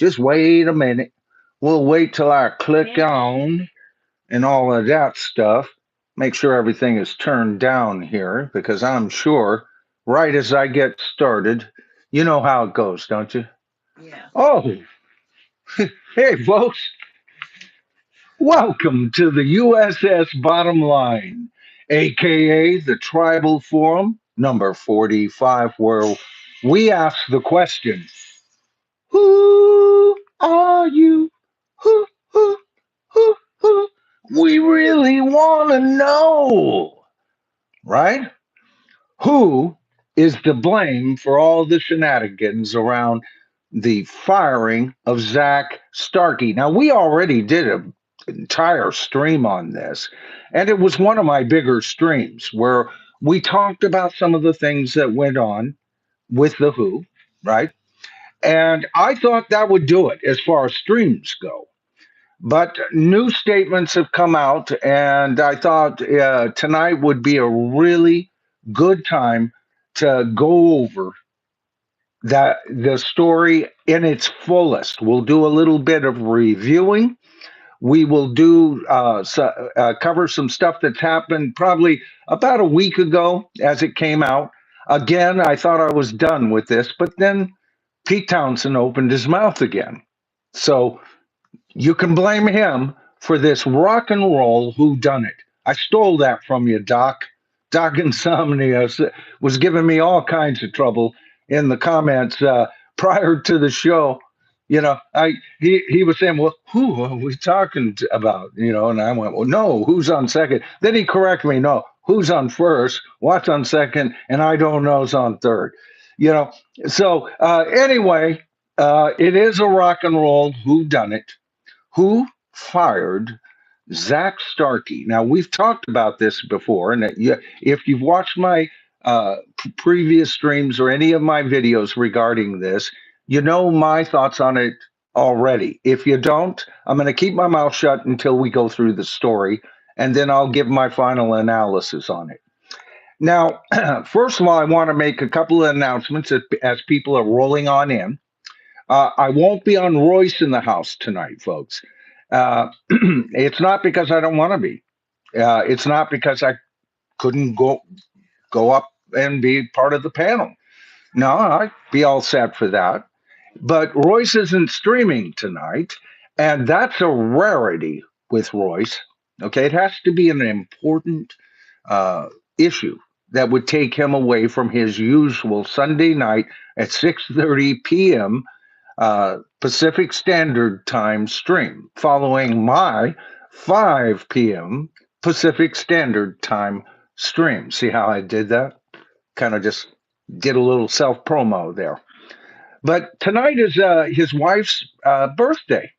Just wait a minute. We'll wait till I click on and all of that stuff. Make sure everything is turned down here because I'm sure right as I get started, you know how it goes, don't you? Yeah. Oh, hey, folks. Welcome to the USS Bottom Line, aka the Tribal Forum, number 45, where we ask the question, who are you? Who, who, who? We really want to know, right? Who is to blame for all the shenanigans around the firing of Zak Starkey? Now, we already did an entire stream on this, and it was one of my bigger streams where we talked about some of the things that went on with the Who, right? And I thought that would do it as far as streams go. But new statements have come out, and I thought tonight would be a really good time to go over that the story in its fullest. We'll do a little bit of reviewing. We will do cover some stuff that's happened probably about a week ago as it came out. Again, I thought I was done with this, but then Pete Townsend opened his mouth again. So you can blame him for this rock and roll who done it. I stole that from you, Doc. Doc Insomnia was giving me all kinds of trouble in the comments prior to the show. You know, he was saying, "Well, who are we talking about?" You know, and I went, "Well, no, who's on second?" Then he corrected me, "No, who's on first? What's on second? And I don't know's on third." You know, so anyway, it is a rock and roll who done it. Who fired Zak Starkey? Now, we've talked about this before, and if you've watched my previous streams or any of my videos regarding this, you know my thoughts on it already. If you don't, I'm going to keep my mouth shut until we go through the story, and then I'll give my final analysis on it. Now, first of all, I want to make a couple of announcements as people are rolling on in. I won't be on Royce in the house tonight, folks. It's not because I don't want to be. It's not because I couldn't go up and be part of the panel. No, I'd be all set for that. But Royce isn't streaming tonight, and that's a rarity with Royce. Okay, it has to be an important uh, issue that would take him away from his usual Sunday night at 6:30 p.m. Pacific Standard Time stream, following my 5 p.m. Pacific Standard Time stream. See how I did that? Kind of just did a little self promo there. But tonight is his wife's birthday.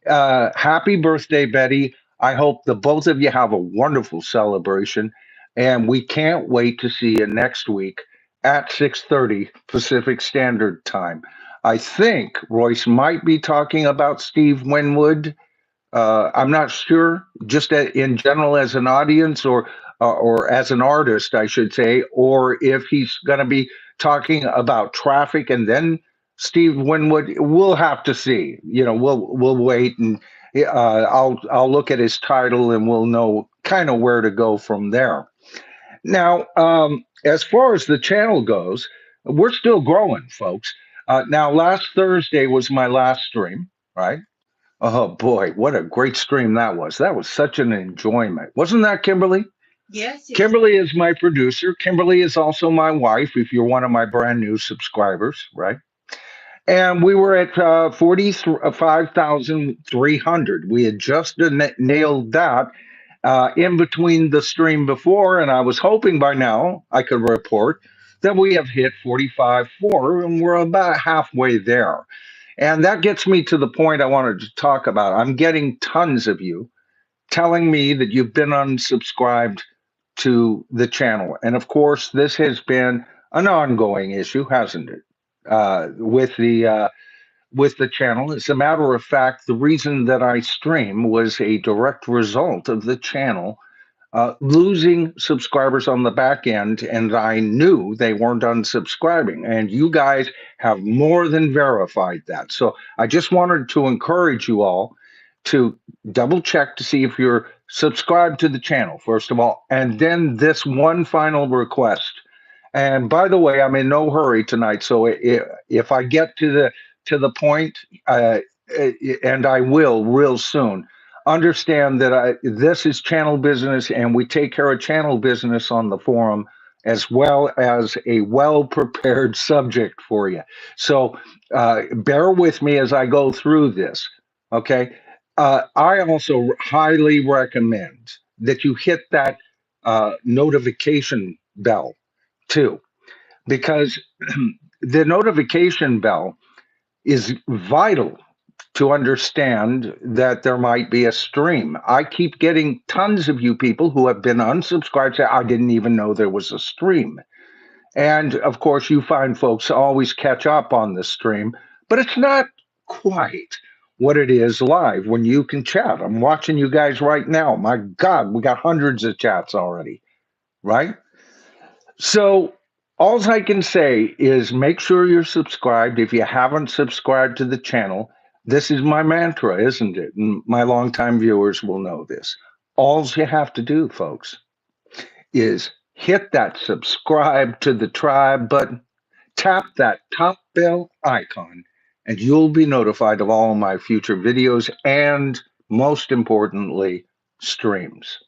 Happy birthday, Betty. I hope the both of you have a wonderful celebration. And we can't wait to see you next week at 6:30 Pacific Standard Time. I think Royce might be talking about Steve Winwood. I'm not sure, just in general as an audience or as an artist, I should say, or if he's going to be talking about traffic and then Steve Winwood. We'll have to see. You know, we'll wait and I'll look at his title and we'll know kind of where to go from there. Now, as far as the channel goes, we're still growing, folks. Now, last Thursday was my last stream, right? Oh boy, what a great stream that was. That was such an enjoyment. Wasn't that, Kimberly? Yes, yes. Kimberly is my producer. Kimberly is also my wife, if you're one of my brand new subscribers, right? And we were at 45,300. We had just nailed that in between the stream before, and I was hoping by now I could report that we have hit 45.4, and we're about halfway there. And that gets me to the point I wanted to talk about. I'm getting tons of you telling me that you've been unsubscribed to the channel. And of course, this has been an ongoing issue, hasn't it? With the channel. As a matter of fact, the reason that I stream was a direct result of the channel losing subscribers on the back end, and I knew they weren't unsubscribing. And you guys have more than verified that. So I just wanted to encourage you all to double check to see if you're subscribed to the channel, first of all. And then this one final request. And by the way, I'm in no hurry tonight. So if I get to the point, and I will real soon, understand that this is channel business, and we take care of channel business on the forum as well as a well-prepared subject for you. So bear with me as I go through this, okay? I also highly recommend that you hit that notification bell too, because the notification bell is vital to understand that there might be a stream. I keep getting tons of you people who have been unsubscribed say, I didn't even know there was a stream. And of course, you find folks always catch up on the stream, but it's not quite what it is live when you can chat. I'm watching you guys right now. My God, we got hundreds of chats already, right? So all I can say is make sure you're subscribed. If you haven't subscribed to the channel, this is my mantra, isn't it? And my longtime viewers will know this. All you have to do, folks, is hit that subscribe to the tribe button, tap that top bell icon, and you'll be notified of all my future videos and, most importantly, streams.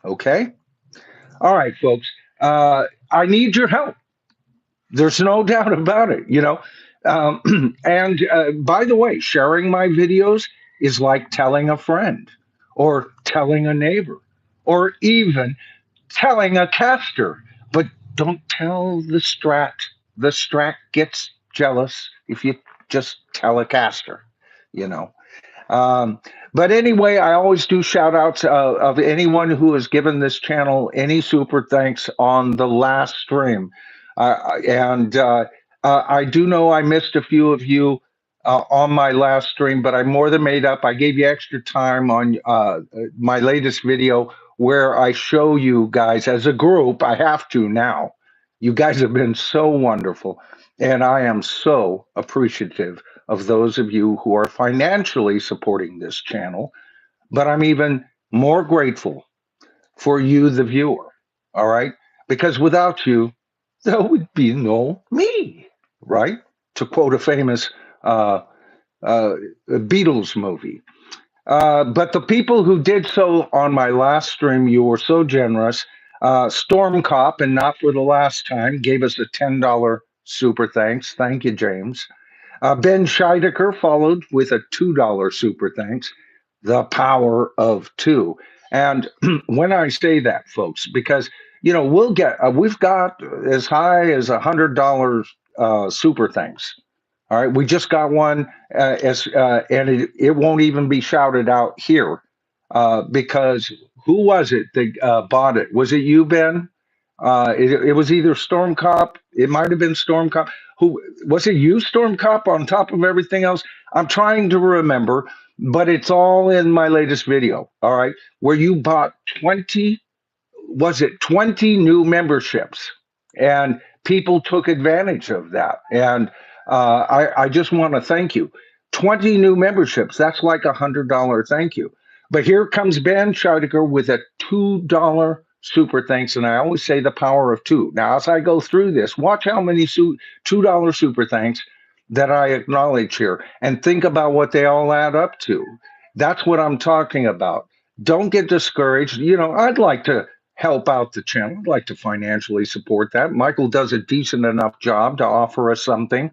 Okay? All right, folks. I need your help. There's no doubt about it, you know. And by the way, sharing my videos is like telling a friend or telling a neighbor or even telling a caster. But don't tell the strat. The strat gets jealous if you just tell a caster, you know. Um, but anyway, I always do shout outs of anyone who has given this channel any super thanks on the last stream. And I do know I missed a few of you on my last stream, but I more than made up. I gave you extra time on my latest video where I show you guys as a group. I have to now. You guys have been so wonderful, and I am so appreciative of those of you who are financially supporting this channel, but I'm even more grateful for you, the viewer. All right. Because without you, there would be no me, right? To quote a famous uh, Beatles movie. But the people who did so on my last stream, you were so generous. Storm Cop, and not for the last time, gave us a $10 super thanks. Thank you, James. Ben Scheidecker followed with a $2 super thanks, the power of two. And when I say that, folks, because we've got as high as $100 super thanks. All right, we just got one, and it won't even be shouted out here because who was it that bought it? Was it you, Ben? It was either Storm Cop. It might have been Storm Cop. Who was it? You, Storm Cop, on top of everything else. I'm trying to remember, but it's all in my latest video. All right, where you bought 20. Was it 20 new memberships? And people took advantage of that. And I just want to thank you. 20 new memberships. That's like $100 thank you. But here comes Ben Scheidecker with a $2 super thanks. And I always say the power of two. Now, as I go through this, watch how many $2 super thanks that I acknowledge here and think about what they all add up to. That's what I'm talking about. Don't get discouraged. You know, I'd like to help out the channel. I'd like to financially support that. Michael does a decent enough job to offer us something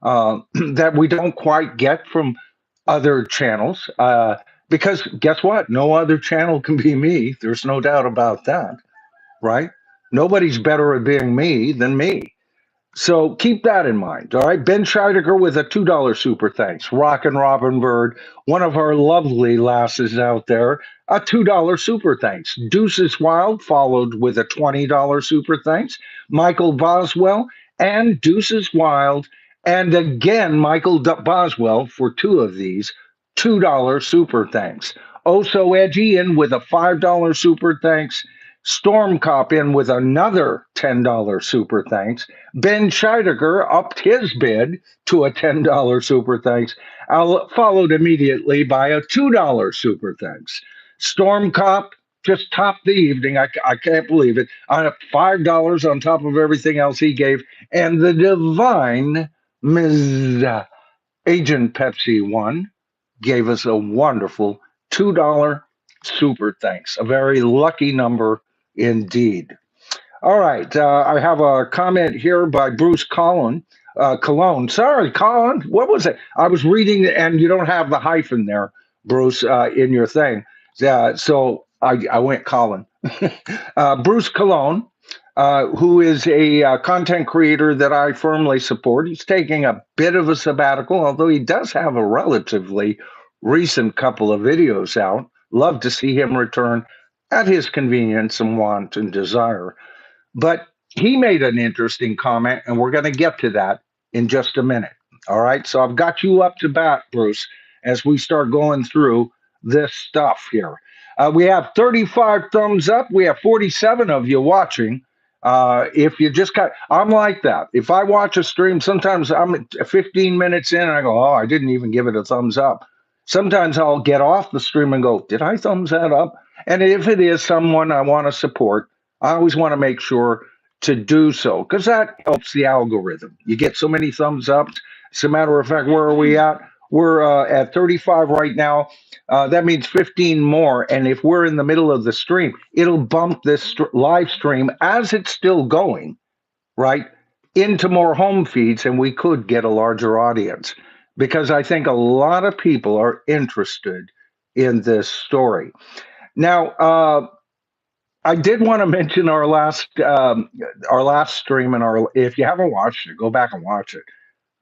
that we don't quite get from other channels. Because guess what? No other channel can be me. There's no doubt about that, right? Nobody's better at being me than me. So keep that in mind. All right. Ben Scheidecker with a $2 super thanks. Rockin' Robin Bird, one of our lovely lasses out there, a $2 super thanks. Deuces Wild followed with a $20 super thanks. Michael Boswell and Deuces Wild. And again, Michael Boswell for two of these $2 super thanks. Oh So Edgy in with a $5 super thanks. Storm Cop in with another $10 super thanks. Ben Scheidegger upped his bid to a $10 super thanks, followed immediately by a $2 super thanks. Storm Cop just topped the evening. I can't believe it. $5 on top of everything else he gave. And the divine Ms. Agent Pepsi 1 gave us a wonderful $2 super thanks. A very lucky number indeed. All right. I have a comment here by Bruce Collin. Cologne. Sorry, Colin. What was it? I was reading, and you don't have the hyphen there, Bruce, in your thing. So I went Colin. Bruce Cologne, who is a content creator that I firmly support. He's taking a bit of a sabbatical, although he does have a relatively recent couple of videos out. Love to see him return at his convenience and want and desire. But he made an interesting comment, and we're going to get to that in just a minute. All right. So I've got you up to bat, Bruce, as we start going through this stuff here. We have 35 thumbs up. We have 47 of you watching. If you just got, I'm like that. If I watch a stream, sometimes I'm 15 minutes in and I go, oh, I didn't even give it a thumbs up. Sometimes I'll get off the stream and go, did I thumbs that up? And if it is someone I want to support, I always want to make sure to do so because that helps the algorithm. You get so many thumbs up. As a matter of fact, where are we at? We're at 35 right now. That means 15 more. And if we're in the middle of the stream, it'll bump this live stream as it's still going, right, into more home feeds, and we could get a larger audience because I think a lot of people are interested in this story. Now, I did want to mention our last stream and if you haven't watched it, go back and watch it.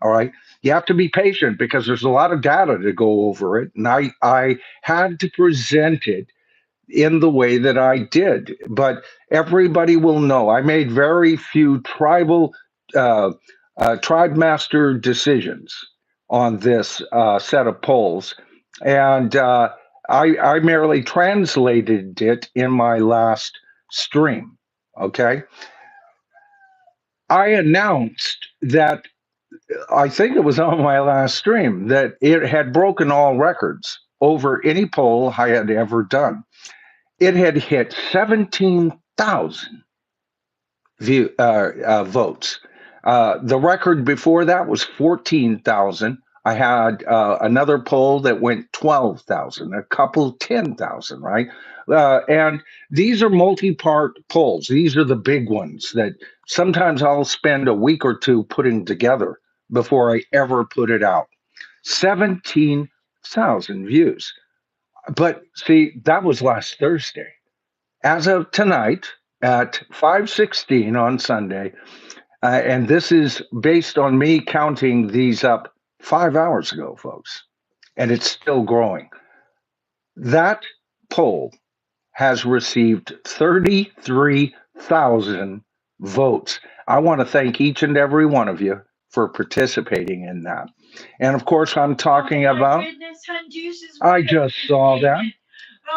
All right. You have to be patient because there's a lot of data to go over it. And I had to present it in the way that I did. But everybody will know I made very few tribe master decisions on this set of polls. And I merely translated it in my last stream. Okay. I announced that I think it was on my last stream that it had broken all records over any poll I had ever done. It had hit 17,000 votes. The record before that was 14,000. I had another poll that went 12,000, a couple 10,000, right? And these are multi-part polls. These are the big ones that sometimes I'll spend a week or two putting together before I ever put it out. 17,000 views. But see, that was last Thursday. As of tonight at 5:16 on Sunday, and this is based on me counting these up 5 hours ago, folks, and it's still growing. That poll has received 33,000 votes. I want to thank each and every one of you for participating in that. And of course, I'm talking about. I just saw that.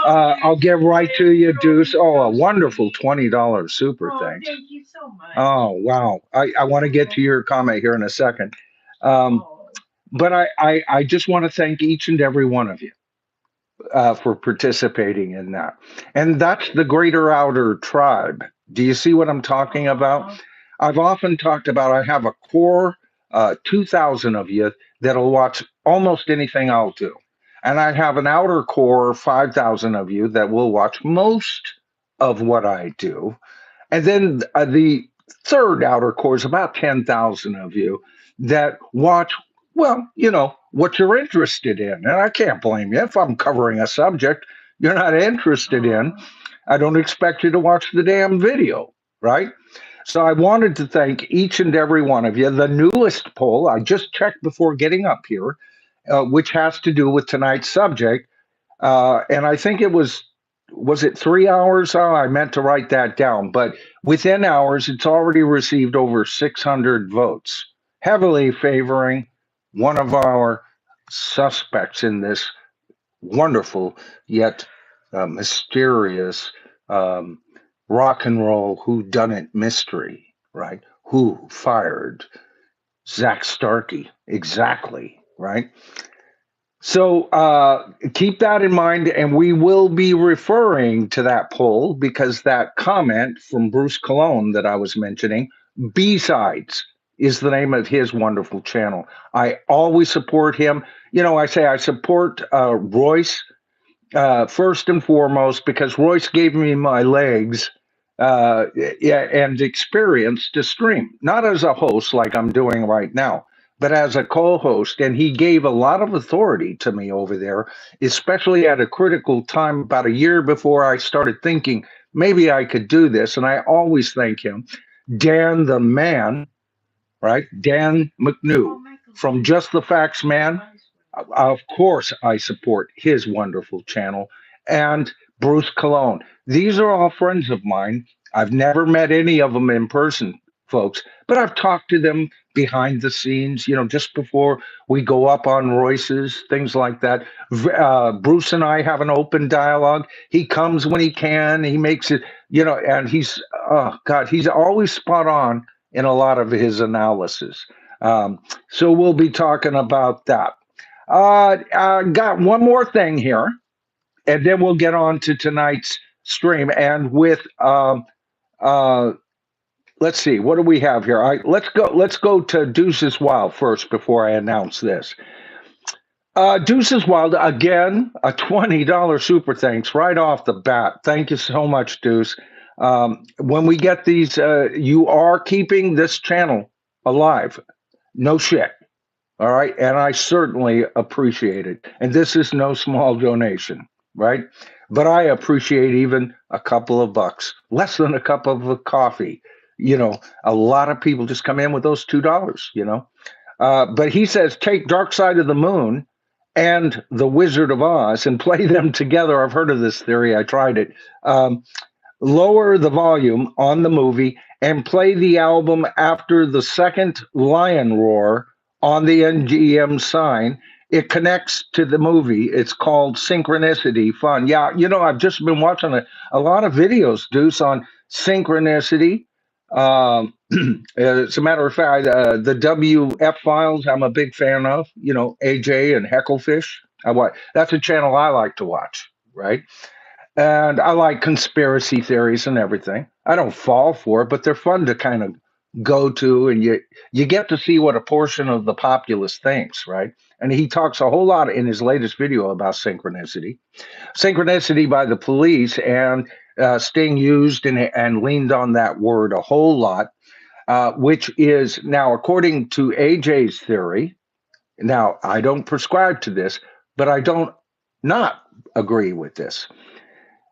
I'll get right to you, Deuce. Oh, a wonderful $20 super thanks. Thank you so much. Oh, wow. I want to get to your comment here in a second. But I just want to thank each and every one of you for participating in that. And that's the Greater Outer Tribe. Do you see what I'm talking about? I've often talked about I have a core 2,000 of you that'll watch almost anything I'll do. And I have an outer core 5,000 of you that will watch most of what I do. And then the third outer core is about 10,000 of you that watch, well, what you're interested in. And I can't blame you. If I'm covering a subject you're not interested in, I don't expect you to watch the damn video, right? So I wanted to thank each and every one of you. The newest poll, I just checked before getting up here, which has to do with tonight's subject. And I think it was it 3 hours? Oh, I meant to write that down. But within hours, it's already received over 600 votes, heavily favoring one of our suspects in this wonderful yet mysterious rock and roll whodunit mystery, right? Who fired Zak Starkey? Exactly, right? So keep that in mind, and we will be referring to that poll because that comment from Bruce Cologne that I was mentioning, B-Sides, is the name of his wonderful channel. I always support him. You know, I say I support Royce first and foremost because Royce gave me my legs yeah, and experience to stream, not as a host like I'm doing right now, but as a co-host. And he gave a lot of authority to me over there, especially at a critical time about a year before I started thinking maybe I could do this. And I always thank him. Dan the Man, right? Dan McNew from Just the Facts Man. Of course, I support his wonderful channel and Bruce Cologne. These are all friends of mine. I've never met any of them in person, folks, but I've talked to them behind the scenes, you know, just before we go up on Royce's, things like that. Bruce and I have an open dialogue. He comes when he can, he makes it, you know, and he's, oh God, he's always spot on in a lot of his analysis. So we'll be talking about that. Got one more thing here, and then we'll get on to tonight's stream. And with uh, let's see, what do we have here? All right, let's go to Deuces Wild first before I announce this. Deuces Wild again, a $20 super thanks right off the bat. Thank you so much, Deuce. When we get these, you are keeping this channel alive. No shit. All right. And I certainly appreciate it. And this is no small donation, right? But I appreciate even a couple of bucks, less than a cup of coffee. You know, a lot of people just come in with those $2, you know. But he says, take Dark Side of the Moon and The Wizard of Oz and play them together. I've heard of this theory. I tried it. Lower the volume on the movie and play the album after the second lion roar on the NGM sign. It connects to the movie. It's called Synchronicity. Fun. Yeah, you know, I've just been watching a lot of videos, Deuce, on Synchronicity. As a matter of fact, the WF Files, I'm a big fan of, you know, AJ and Hecklefish. That's a channel I like to watch, right? And I like conspiracy theories and everything. I don't fall for it, but they're fun to kind of go to, and you get to see what a portion of the populace thinks, right? And he talks a whole lot in his latest video about synchronicity by the police, and Sting used and leaned on that word a whole lot, which is now, according to AJ's theory. Now, I don't prescribe to this, but I don't not agree with this.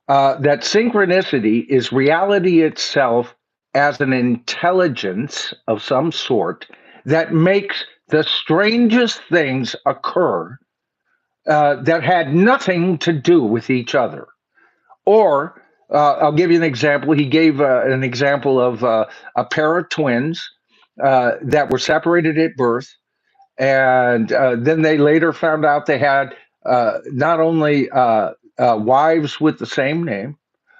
That synchronicity is reality itself as an intelligence of some sort that makes the strangest things occur that had nothing to do with each other. Or I'll give you an example. He gave an example of a pair of twins that were separated at birth, and then they later found out they had not only wives with the same name,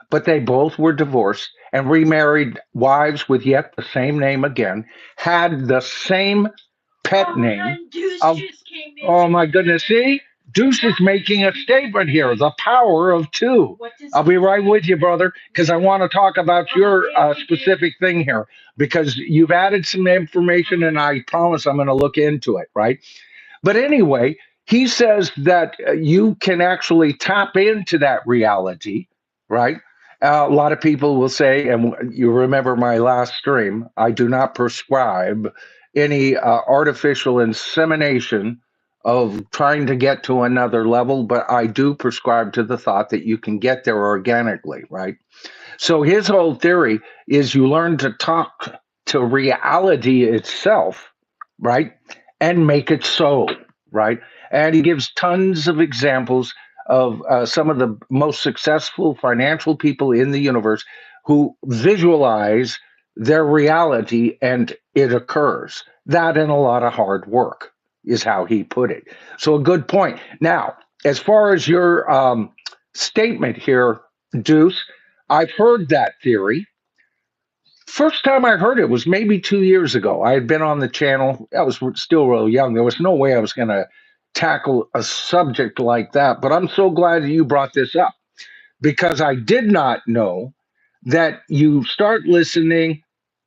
but they both were divorced and remarried wives with yet the same name again, had the same pet name. Oh my goodness, see? Deuce is making a statement here, the power of two. I'll be right with you, brother, because I want to talk about your specific thing here, because you've added some information and I promise I'm going to look into it, right? But anyway, he says that you can actually tap into that reality, right? A lot of people will say, and you remember my last stream, I do not prescribe any artificial insemination of trying to get to another level, but I do prescribe to the thought that you can get there organically, right? So his whole theory is you learn to talk to reality itself, right? And make it so, right? And he gives tons of examples of some of the most successful financial people in the universe who visualize their reality and it occurs. That and a lot of hard work is how he put it. So a good point. Now, as far as your statement here, Deuce, I've heard that theory. First time I heard it was maybe 2 years ago. I had been on the channel. I was still real young. There was no way I was going to tackle a subject like that. But I'm so glad that you brought this up because I did not know that you start listening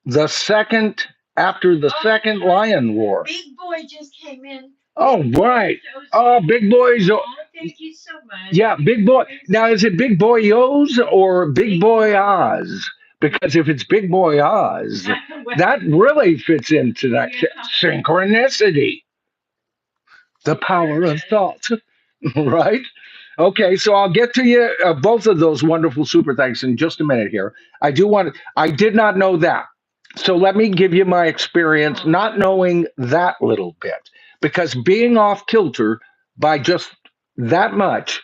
the second after the second lion roar. Big Boy just came in. Oh, right. Oh, Big Boy's. Oh, thank you so much. Yeah, Big Boy. Now, is it Big Boy O's or Big Boy Oz? Because if it's Big Boy Oz, that really fits into that synchronicity, the power of thought, right? Okay, so I'll get to you both of those wonderful super thanks in just a minute here. I did not know that. So let me give you my experience not knowing that little bit because being off kilter by just that much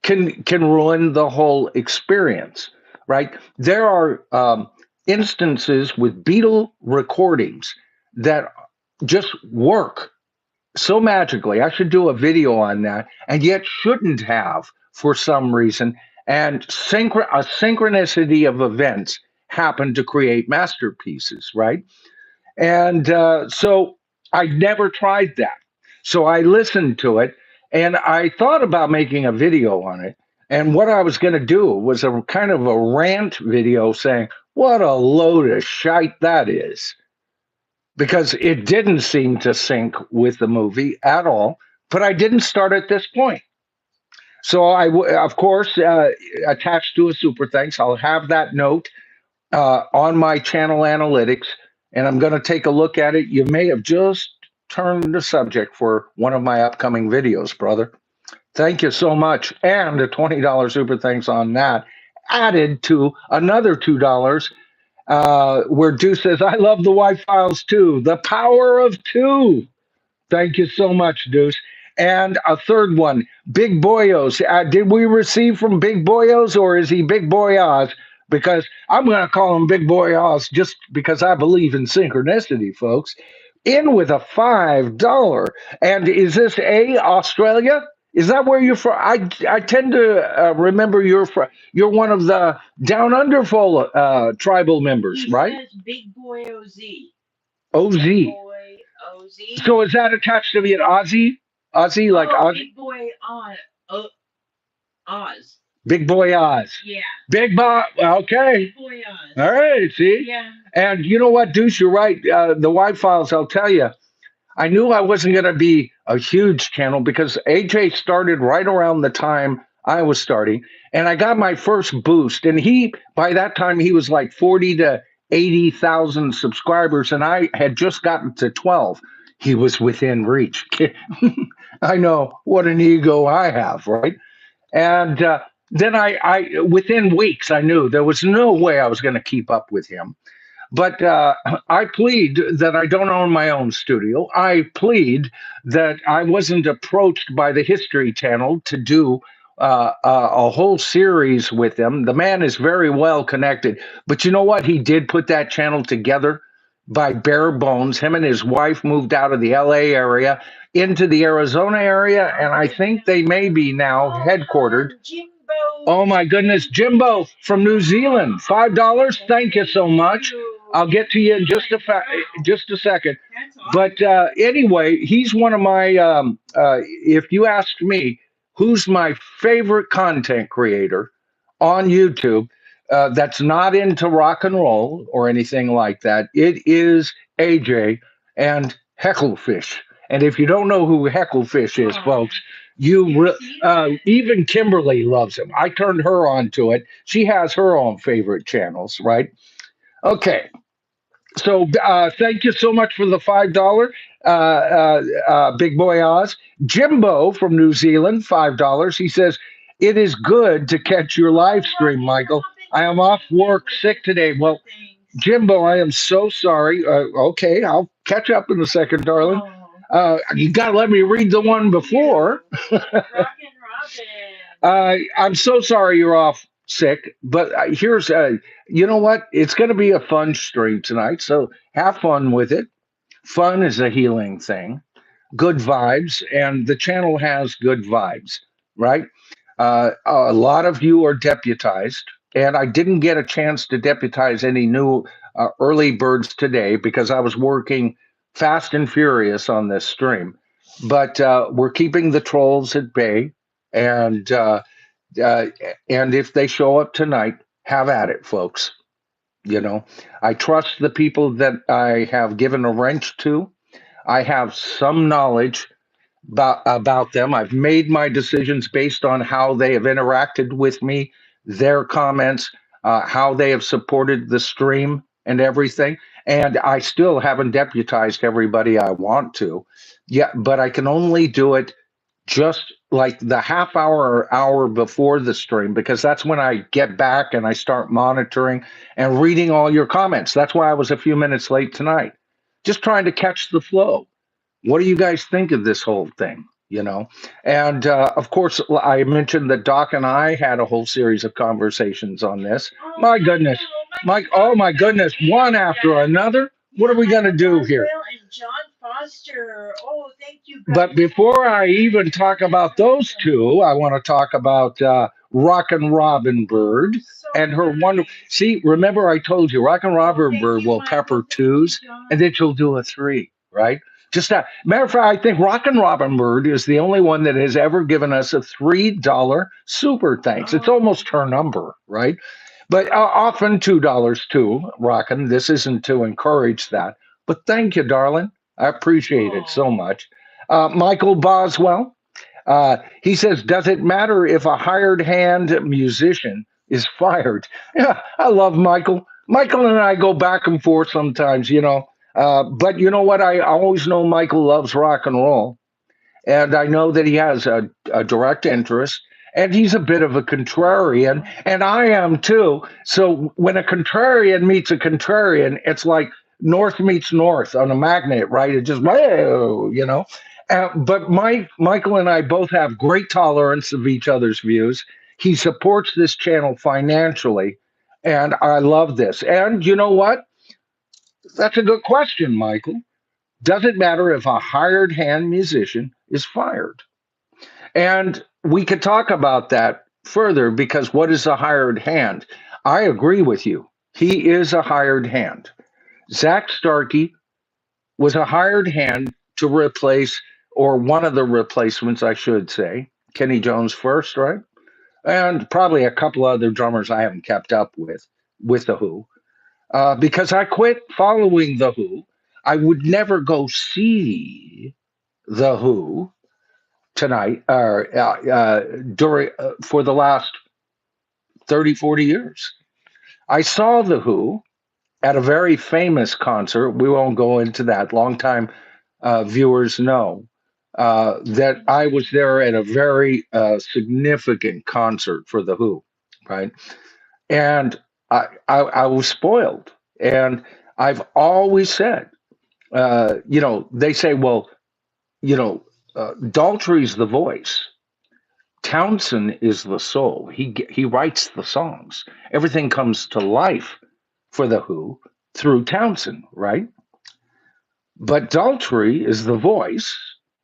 can ruin the whole experience, right? There are instances with Beatle recordings that just work so magically. I should do a video on that, and yet shouldn't have for some reason. And a synchronicity of events happen to create masterpieces, right? And so I never tried that. So I listened to it and I thought about making a video on it. And what I was going to do was a kind of a rant video saying, what a load of shite that is. Because it didn't seem to sync with the movie at all. But I didn't start at this point. So of course, attached to a super thanks, I'll have that note on my channel analytics, and I'm going to take a look at it. You may have just turned the subject for one of my upcoming videos, brother. Thank you so much. And a $20 super thanks on that, added to another $2, where Deuce says, I love the White Files too. The power of two. Thank you so much, Deuce. And a third one, Big Boyos. Did we receive from Big Boyos or is he Big Boy Oz? Because I'm going to call him Big Boy Oz just because I believe in synchronicity, folks. In with a $5. And is this Australia? Is that where you're from? I tend to remember you're one of the Down Under tribal members, He right? says Big Boy OZ. OZ. Big Boy OZ. So is that attached to be an Aussie? Aussie, like Oz? Big Boy Oz. Big Boy Oz. Yeah. Big Boy. Okay. Big Boy Oz. All right. See. Yeah. And you know what, Deuce? You're right. The White Files. I'll tell you. I knew I wasn't going to be a huge channel because AJ started right around the time I was starting, and I got my first boost. And by that time, he was like 40 to 80,000 subscribers, and I had just gotten to 12. He was within reach. I know what an ego I have, right? And then I within weeks, I knew there was no way I was going to keep up with him. But I plead that I don't own my own studio. I plead that I wasn't approached by the History Channel to do a whole series with them. The man is very well connected. But you know what? He did put that channel together by bare bones. Him and his wife moved out of the LA area into the Arizona area. And I think they may be now headquartered. Oh, my goodness. Jimbo from New Zealand, $5. Thank you so much. I'll get to you in just a second. But anyway, he's one of my, if you ask me, who's my favorite content creator on YouTube that's not into rock and roll or anything like that, it is AJ and Hecklefish. And if you don't know who Hecklefish is, folks, even Kimberly loves him. I turned her on to it. She has her own favorite channels, right? Okay. So thank you so much for the $5, Big Boy Oz. Jimbo from New Zealand, $5. He says, it is good to catch your live stream, Michael. I am off work sick today. Well, Jimbo, I am so sorry. Okay, I'll catch up in a second, darling. You got to let me read the one before. I'm so sorry you're off sick, but here's you know what? It's going to be a fun stream tonight, so have fun with it. Fun is a healing thing. Good vibes, and the channel has good vibes, right? A lot of you are deputized, and I didn't get a chance to deputize any new early birds today because I was working fast and furious on this stream. But we're keeping the trolls at bay, and uh, and if they show up tonight, have at it, folks. You know, I trust the people that I have given a wrench to. I have some knowledge about them. I've made my decisions based on how they have interacted with me, their comments, how they have supported the stream and everything. And I still haven't deputized everybody I want to. Yeah, but I can only do it just like the half hour or hour before the stream because that's when I get back and I start monitoring and reading all your comments. That's why I was a few minutes late tonight. Just trying to catch the flow. What do you guys think of this whole thing? You know, and of course, I mentioned that Doc and I had a whole series of conversations on this. Oh, My goodness, Mike! Oh my goodness, one after another. What are we going to do here? And John Foster. Oh, thank you. But before I even talk about those two, I want to talk about Rockin' Robin Bird and her wonderful. See, remember I told you, Rockin' Robin Bird will pepper twos, and then she'll do a three, right? Just that. Matter of fact, I think Rockin' Robin Bird is the only one that has ever given us a $3 super thanks. It's almost her number, right? But often $2 too, Rockin'. This isn't to encourage that, but thank you, darling. I appreciate it so much. Michael Boswell, he says, does it matter if a hired hand musician is fired? Yeah, I love Michael. Michael and I go back and forth sometimes, you know. But you know what? I always know Michael loves rock and roll. And I know that he has a direct interest. And he's a bit of a contrarian, and I am too. So when a contrarian meets a contrarian, it's like north meets north on a magnet, right? It just, whoa, you know. But Michael and I both have great tolerance of each other's views. He supports this channel financially, and I love this. And you know what? That's a good question, Michael. Does it matter if a hired hand musician is fired? And we could talk about that further because what is a hired hand? I agree with you. He is a hired hand. Zak Starkey was a hired hand to replace, or one of the replacements, I should say, Kenny Jones first, right? And probably a couple other drummers I haven't kept up with The Who. Because I quit following The Who. I would never go see The Who tonight or during for the last 30, 40 years. I saw The Who at a very famous concert. We won't go into that. Longtime viewers know that I was there at a very significant concert for The Who, right? And I was spoiled. And I've always said, you know, they say, well, you know, Daltry's the voice. Townsend is the soul. He writes the songs. Everything comes to life for the Who through Townsend, right? But Daltry is the voice,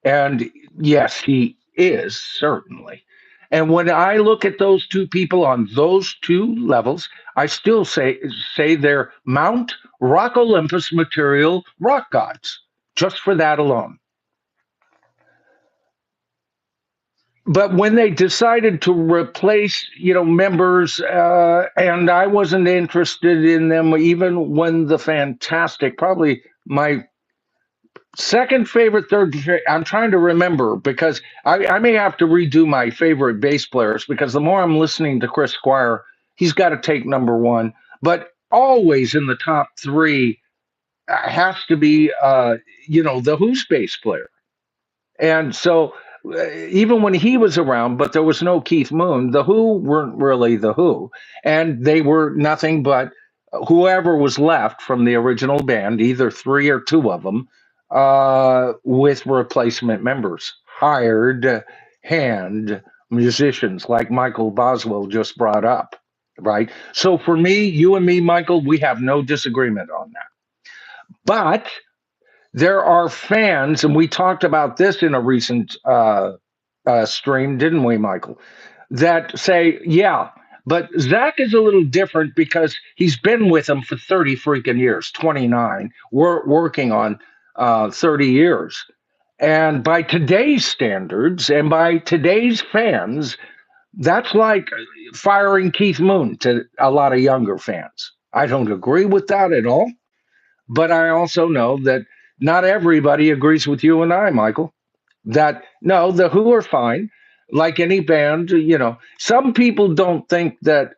and yes, he is certainly. And when I look at those two people on those two levels, I still say they're Mount Rock Olympus material rock gods, just for that alone. But when they decided to replace, you know, members, and I wasn't interested in them, even when the fantastic, probably my second favorite, third, I'm trying to remember because I may have to redo my favorite bass players because the more I'm listening to Chris Squire, he's got to take number one. But always in the top three has to be, you know, the Who's bass player. And so even when he was around, but there was no Keith Moon, the Who weren't really the Who. And they were nothing but whoever was left from the original band, either three or two of them, with replacement members, hired hand musicians like Michael Boswell just brought up, right? So for me, you and me, Michael, we have no disagreement on that. But there are fans, and we talked about this in a recent stream, didn't we, Michael? That say, yeah, But Zach is a little different because he's been with them for 30 freaking years, 29. We're working on 30 years. And by today's standards and by today's fans, that's like firing Keith Moon to a lot of younger fans. I don't agree with that at all. But I also know that not everybody agrees with you and I, Michael. That no, the Who are fine. Like any band, some people don't think that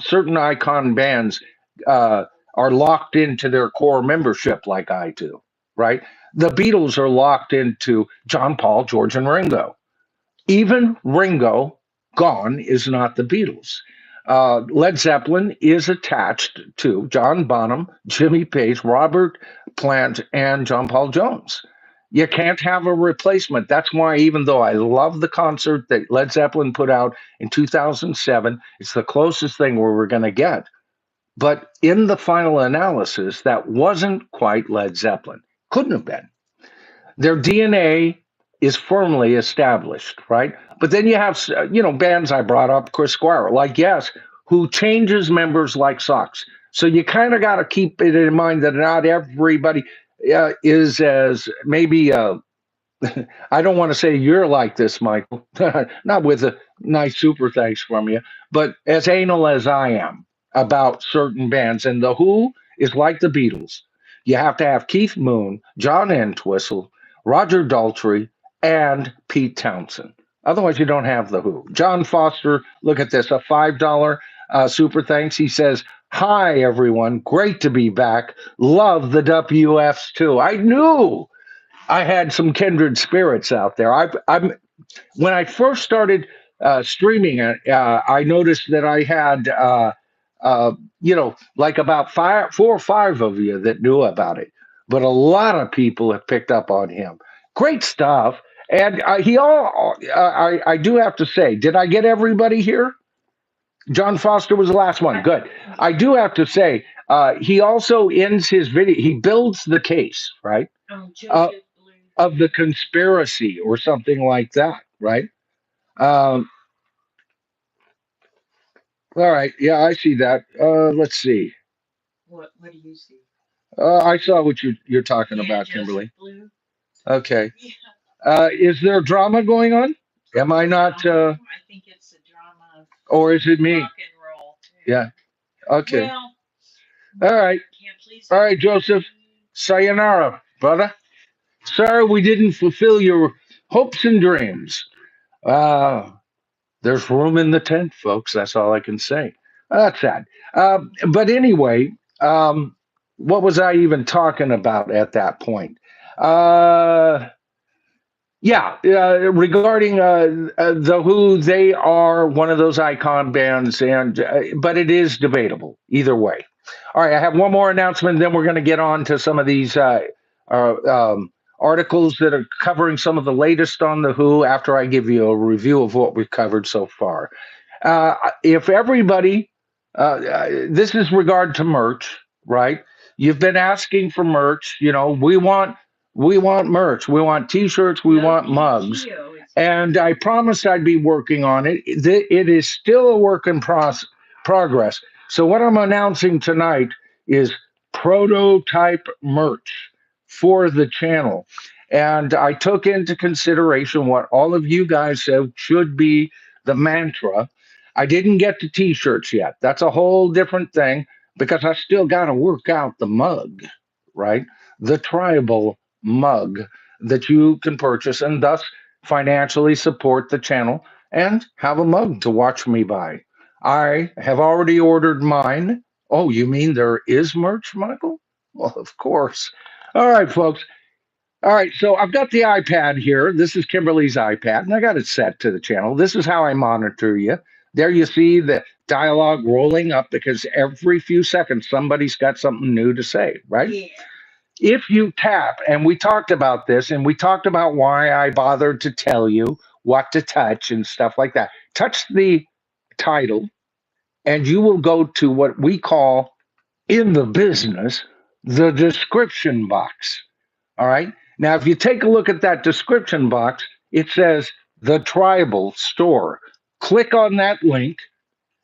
certain icon bands uh, are locked into their core membership like I do, right? The Beatles are locked into John, Paul, George, and Ringo. Even Ringo gone is not the Beatles. Led Zeppelin is attached to John Bonham, Jimmy Page, Robert Plant, and John Paul Jones. You can't have a replacement. That's why, even though I love the concert that Led Zeppelin put out in 2007, it's the closest thing where we're going to get. But in the final analysis, that wasn't quite Led Zeppelin. Couldn't have been. Their DNA is firmly established, right? But then you have, bands I brought up, Chris Squire, like Yes, who changes members like socks. So you kind of got to keep it in mind that not everybody is as maybe I don't want to say you're like this, Michael, not with a nice super thanks from you, but as anal as I am about certain bands. And The Who is like the Beatles. You have to have Keith Moon, John Entwistle, Roger Daltrey, and Pete Townsend. Otherwise, you don't have The Who. John Foster, look at this, a $5 super thanks. He says, "Hi, everyone. Great to be back. Love the WFs too. I knew I had some kindred spirits out there. I'm when I first started streaming it, I noticed that I had, like about 4 or 5 of you that knew about it, but a lot of people have picked up on him. Great stuff. And I do have to say, did I get everybody here? John Foster was the last one. Good. I do have to say, he also ends his video. He builds the case, right? Of the conspiracy or something like that, right? Um, all right, yeah, I see that. Let's see. What do you see? I saw what you're talking about, Kimberly. Blue. Okay. Is there drama going on? Am I not? I think it's a drama of Or is it me? rock and roll. Yeah. Okay. Well, All right. can't please All right, Joseph. Sayonara, brother. Sorry we didn't fulfill your hopes and dreams. Uh, there's room in the tent, folks. That's all I can say. That's sad. But anyway, what was I even talking about at that point? Uh, yeah, regarding the Who, they are one of those icon bands, and but it is debatable either way. All right, I have one more announcement, then we're going to get on to some of these uh, um, articles that are covering some of the latest on the Who. After I give you a review of what we've covered so far, if everybody, this is regard to merch, right? You've been asking for merch. We want merch. We want T-shirts. We want mugs. And I promised I'd be working on it. It is still a work in progress. So what I'm announcing tonight is prototype merch for the channel. And I took into consideration what all of you guys said should be the mantra. I didn't get to T-shirts yet. That's a whole different thing because I still got to work out the mug, right? The tribal mug that you can purchase and thus financially support the channel and have a mug to watch me buy. I have already ordered mine. Oh, you mean there is merch, Michael? Well, of course. All right, folks. All right, so I've got the iPad here. This is Kimberly's iPad, and I got it set to the channel. This is how I monitor you. There you see the dialogue rolling up because every few seconds somebody's got something new to say, right? Yeah. If you tap, and we talked about this, and we talked about why I bothered to tell you what to touch and stuff like that. Touch the title, and you will go to what we call in the business the description box. All right. Now, if you take a look at that description box, it says the tribal store. Click on that link,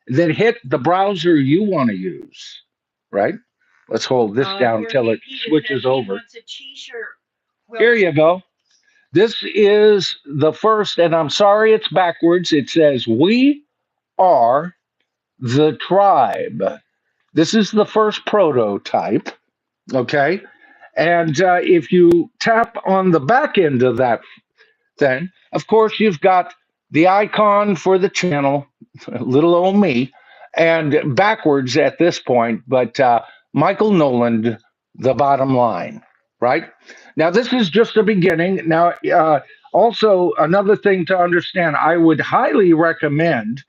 then hit the browser you want to use, right? Let's hold this down Where until it he said switches he over. wants a T-shirt. Well, Here you go. This is the first, and I'm sorry it's backwards. It says, "We are the tribe." This is the first prototype, okay? And if you tap on the back end of that thing, of course, you've got the icon for the channel, little old me, and backwards at this point, but Michael Noland, the bottom line, right? Now, this is just the beginning. Now, also, another thing to understand, I would highly recommend,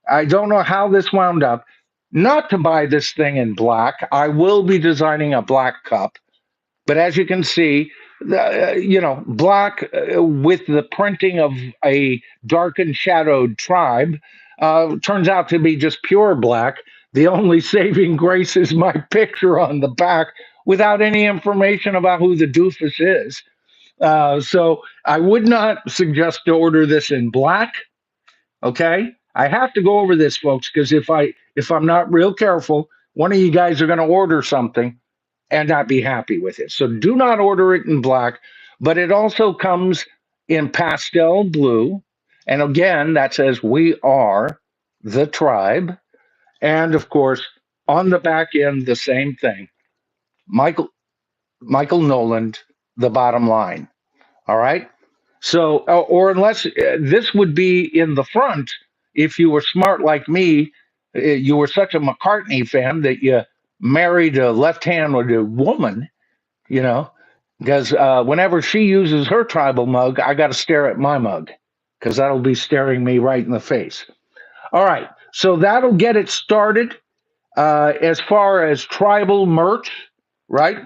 I don't know how this wound up, not to buy this thing in black. I will be designing a black cup, but as you can see, black with the printing of a dark and shadowed tribe turns out to be just pure black. The only saving grace is my picture on the back without any information about who the doofus is. So I would not suggest to order this in black. Okay, I have to go over this, folks, because if I'm not real careful, one of you guys are going to order something and not be happy with it. So do not order it in black, but it also comes in pastel blue. And again, that says "We are the tribe." And of course, on the back end, the same thing. Michael Michael Noland, the bottom line. All right. So, or unless this would be in the front, if you were smart like me, you were such a McCartney fan that you married a left-handed woman, you know, because whenever she uses her tribal mug, I got to stare at my mug because that'll be staring me right in the face. All right, so that'll get it started as far as tribal merch, right?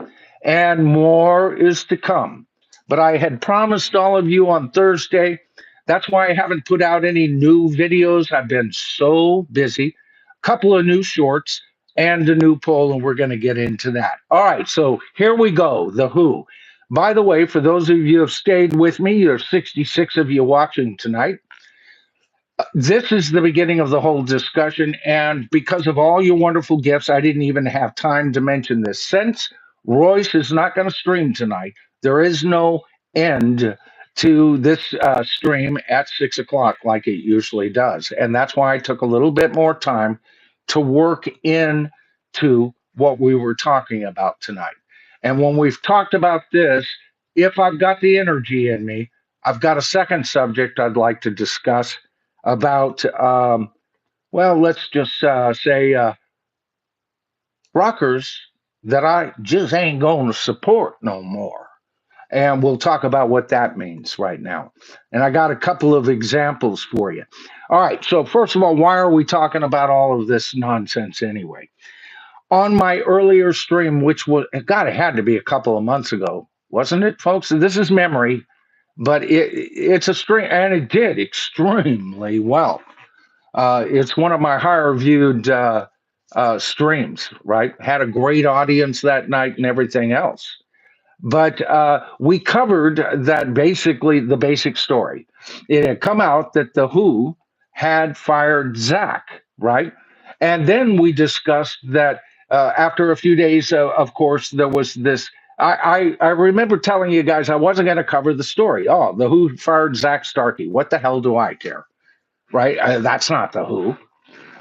And more is to come. But I had promised all of you on Thursday. That's why I haven't put out any new videos. I've been so busy. A couple of new shorts and a new poll, and we're going to get into that. All right, so here we go. The Who. By the way, for those of you who have stayed with me, there's 66 of you watching tonight. This is the beginning of the whole discussion. And because of all your wonderful gifts, I didn't even have time to mention this. Since Royce is not going to stream tonight, there is no end to this stream at 6 o'clock like it usually does. And that's why I took a little bit more time to work into what we were talking about tonight. And when we've talked about this, if I've got the energy in me, I've got a second subject I'd like to discuss about, well, let's just say rockers that I just ain't going to support no more. And we'll talk about what that means right now. And I got a couple of examples for you. All right. So, first of all, why are we talking about all of this nonsense anyway? On my earlier stream, which was, God, it had to be a couple of months ago, wasn't it, folks? This is memory, but it's a stream, and it did extremely well. It's one of my higher viewed streams, right? Had a great audience that night and everything else. But we covered that basically the basic story. It had come out that the Who had fired Zach, right? And then we discussed that after a few days, of course, there was this. I remember telling you guys I wasn't going to cover the story. Oh, the Who fired Zak Starkey. What the hell do I care? Right? That's not the Who.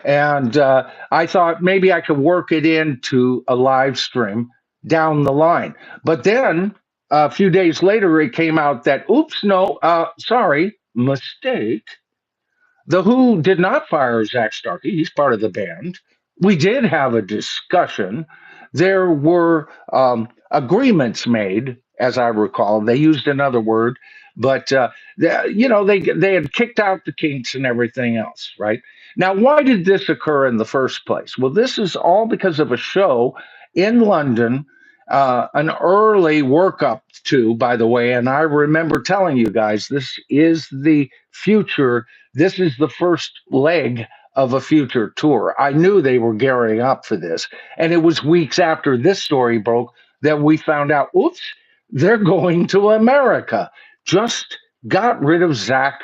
And I thought maybe I could work it into a live stream down the line. But then a few days later, it came out that, oops, no, sorry, mistake. The Who did not fire Zak Starkey. He's part of the band. We did have a discussion. There were agreements made, as I recall. They used another word, but they had kicked out the Kinks and everything else, right? Now, why did this occur in the first place? Well, this is all because of a show in London, an early workup to, by the way. And I remember telling you guys, this is the future. This is the first leg of a future tour. I knew they were gearing up for this. And it was weeks after this story broke that we found out, oops, they're going to America. Just got rid of Zach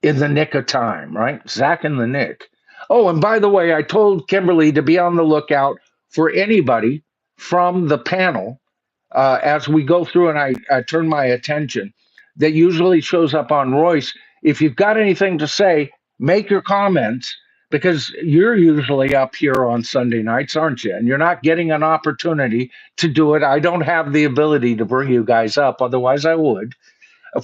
in the nick of time, right? Zach in the nick. Oh, and by the way, I told Kimberly to be on the lookout for anybody from the panel as we go through and I turn my attention that usually shows up on Royce. If you've got anything to say, make your comments because you're usually up here on Sunday nights, aren't you? And you're not getting an opportunity to do it. I don't have the ability to bring you guys up, otherwise, I would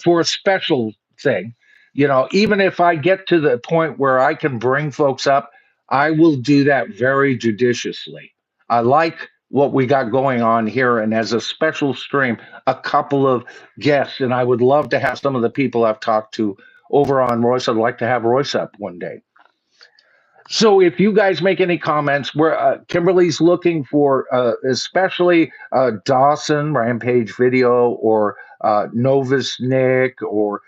for a special thing. Even if I get to the point where I can bring folks up, I will do that very judiciously. I like what we got going on here, and as a special stream, a couple of guests, and I would love to have some of the people I've talked to over on Royce. I'd like to have Royce up one day. So if you guys make any comments, where Kimberly's looking for, especially Dawson Rampage Video or Novus Nick or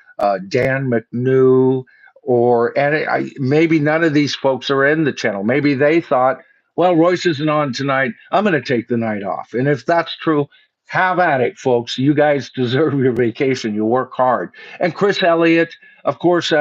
Dan McNew, maybe none of these folks are in the channel. Maybe they thought, well, Royce isn't on tonight. I'm going to take the night off. And if that's true, have at it, folks. You guys deserve your vacation. You work hard. And Chris Elliott, of course,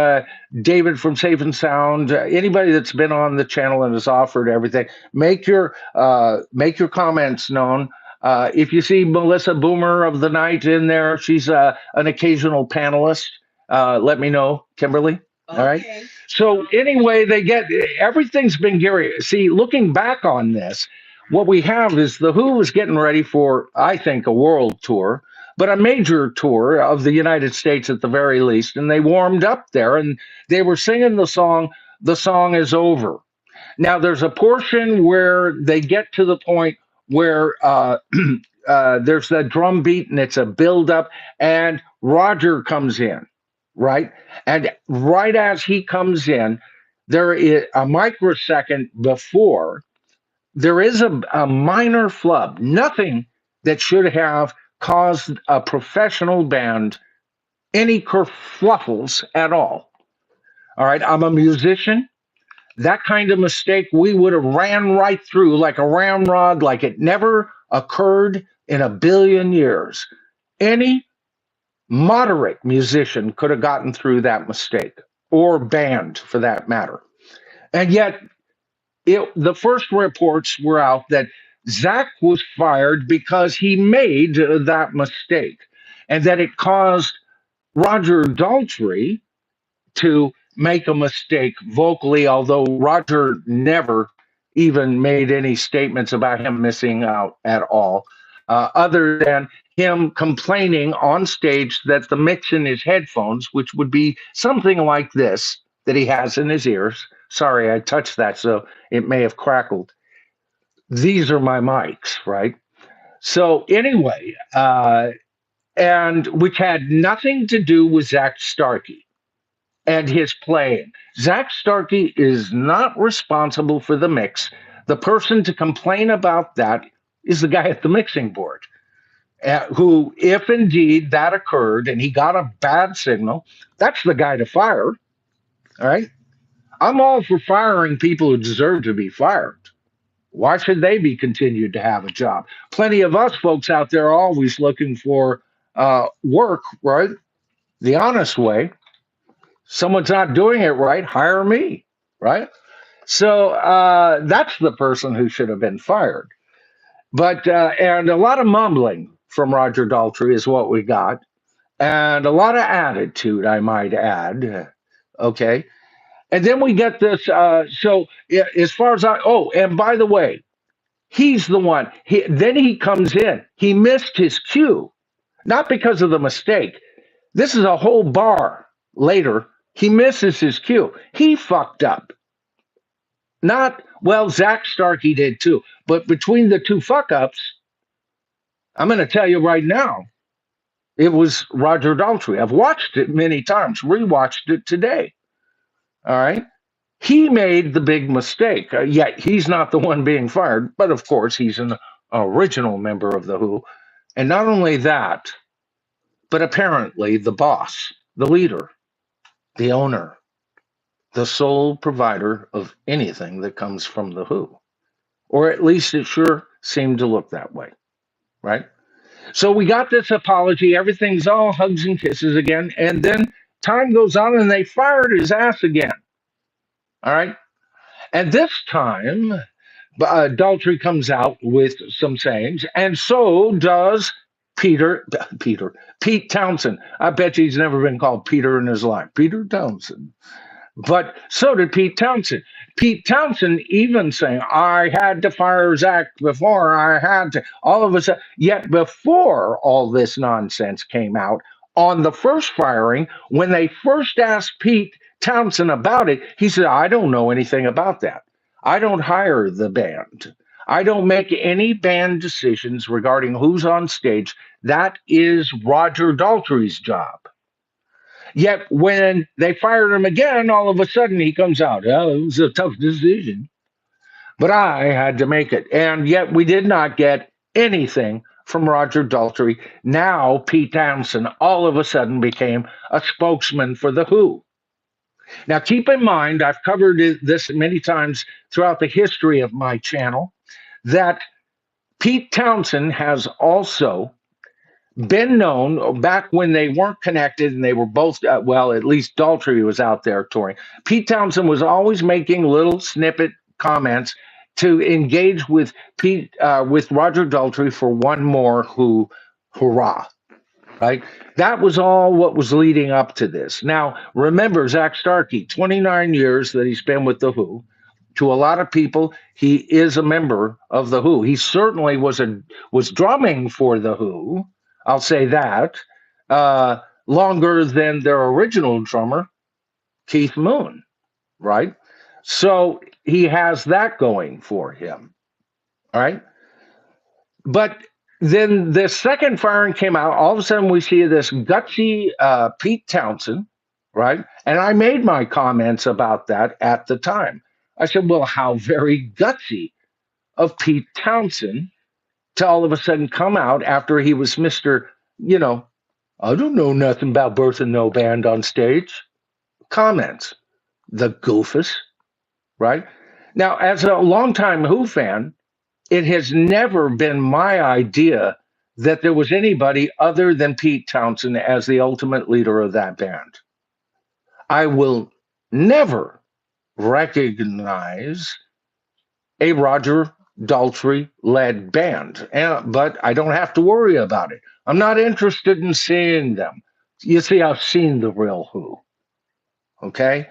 David from Safe and Sound, anybody that's been on the channel and has offered everything, make your comments known. If you see Melissa Boomer of the Night in there, she's an occasional panelist. Let me know, Kimberly. All right. Okay. So anyway, everything's been Gary. See, looking back on this, what we have is the Who is getting ready for, I think, a world tour, but a major tour of the United States at the very least. And they warmed up there and they were singing the song, "The Song Is Over." Now, there's a portion where they get to the point where there's that drum beat and it's a build up, and Roger comes in, right? And right as he comes in, there is a microsecond before there is a minor flub, nothing that should have caused a professional band any kerfluffles at all. All right, I'm a musician. That kind of mistake we would have ran right through like a ramrod, like it never occurred in a billion years. Any moderate musician could have gotten through that mistake, or band for that matter. And yet, the first reports were out that Zak was fired because he made that mistake, and that it caused Roger Daltry to make a mistake vocally, although Roger never even made any statements about him missing out at all, other than him complaining on stage that the mix in his headphones, which would be something like this that he has in his ears. Sorry, I touched that, so it may have crackled. These are my mics, right? So anyway, and which had nothing to do with Zak Starkey and his playing. Zak Starkey is not responsible for the mix. The person to complain about that is the guy at the mixing board, who, if indeed that occurred and he got a bad signal, that's the guy to fire. All right. I'm all for firing people who deserve to be fired. Why should they be continued to have a job? Plenty of us folks out there are always looking for work, right? The honest way. Someone's not doing it right, hire me, right? So that's the person who should have been fired. But and a lot of mumbling from Roger Daltrey is what we got, and a lot of attitude, I might add. Okay, and then we get this. So as far as and by the way, he's the one. Then he comes in. He missed his cue, not because of the mistake. This is a whole bar later. He misses his cue. He fucked up. Not, well, Zak Starkey did too. But between the two fuck ups, I'm going to tell you right now, it was Roger Daltrey. I've watched it many times, rewatched it today. All right. He made the big mistake. Yet he's not the one being fired, but of course he's an original member of the Who. And not only that, but apparently the boss, the leader, the owner, the sole provider of anything that comes from the Who. Or at least it sure seemed to look that way, right? So we got this apology. Everything's all hugs and kisses again. And then time goes on and they fired his ass again. All right. And this time, Daltry comes out with some sayings, and so does Peter, Peter, Pete Townsend. I bet you he's never been called Peter in his life. Peter Townsend. But so did Pete Townsend. Pete Townsend even saying, I had to fire Zach before I had to, all of a sudden, yet before all this nonsense came out, on the first firing, when they first asked Pete Townsend about it, he said, I don't know anything about that. I don't hire the band. I don't make any band decisions regarding who's on stage. That is Roger Daltrey's job. Yet when they fired him again, all of a sudden he comes out. Oh, it was a tough decision, but I had to make it. And yet we did not get anything from Roger Daltrey. Now Pete Townsend all of a sudden became a spokesman for The Who. Now keep in mind, I've covered this many times throughout the history of my channel, that Pete Townsend has also been known back when they weren't connected and they were both, well, at least Daltrey was out there touring. Pete Townsend was always making little snippet comments to engage with with Roger Daltrey for one more hurrah, right? That was all what was leading up to this. Now, remember Zak Starkey, 29 years that he's been with The Who. To a lot of people, he is a member of The Who. He certainly was drumming for The Who. I'll say that. Longer than their original drummer, Keith Moon, right? So he has that going for him, all right? But then the second firing came out. All of a sudden, we see this gutsy Pete Townsend, right? And I made my comments about that at the time. I said, well, how very gutsy of Pete Townsend to all of a sudden come out after he was Mr., you know, I don't know nothing about Birth and No Band on stage. Comments. The goofus, right? Now, as a longtime Who fan, it has never been my idea that there was anybody other than Pete Townsend as the ultimate leader of that band. I will never recognize a Roger Daltrey led band, but I don't have to worry about it. I'm not interested in seeing them. You see, I've seen the real Who. Okay.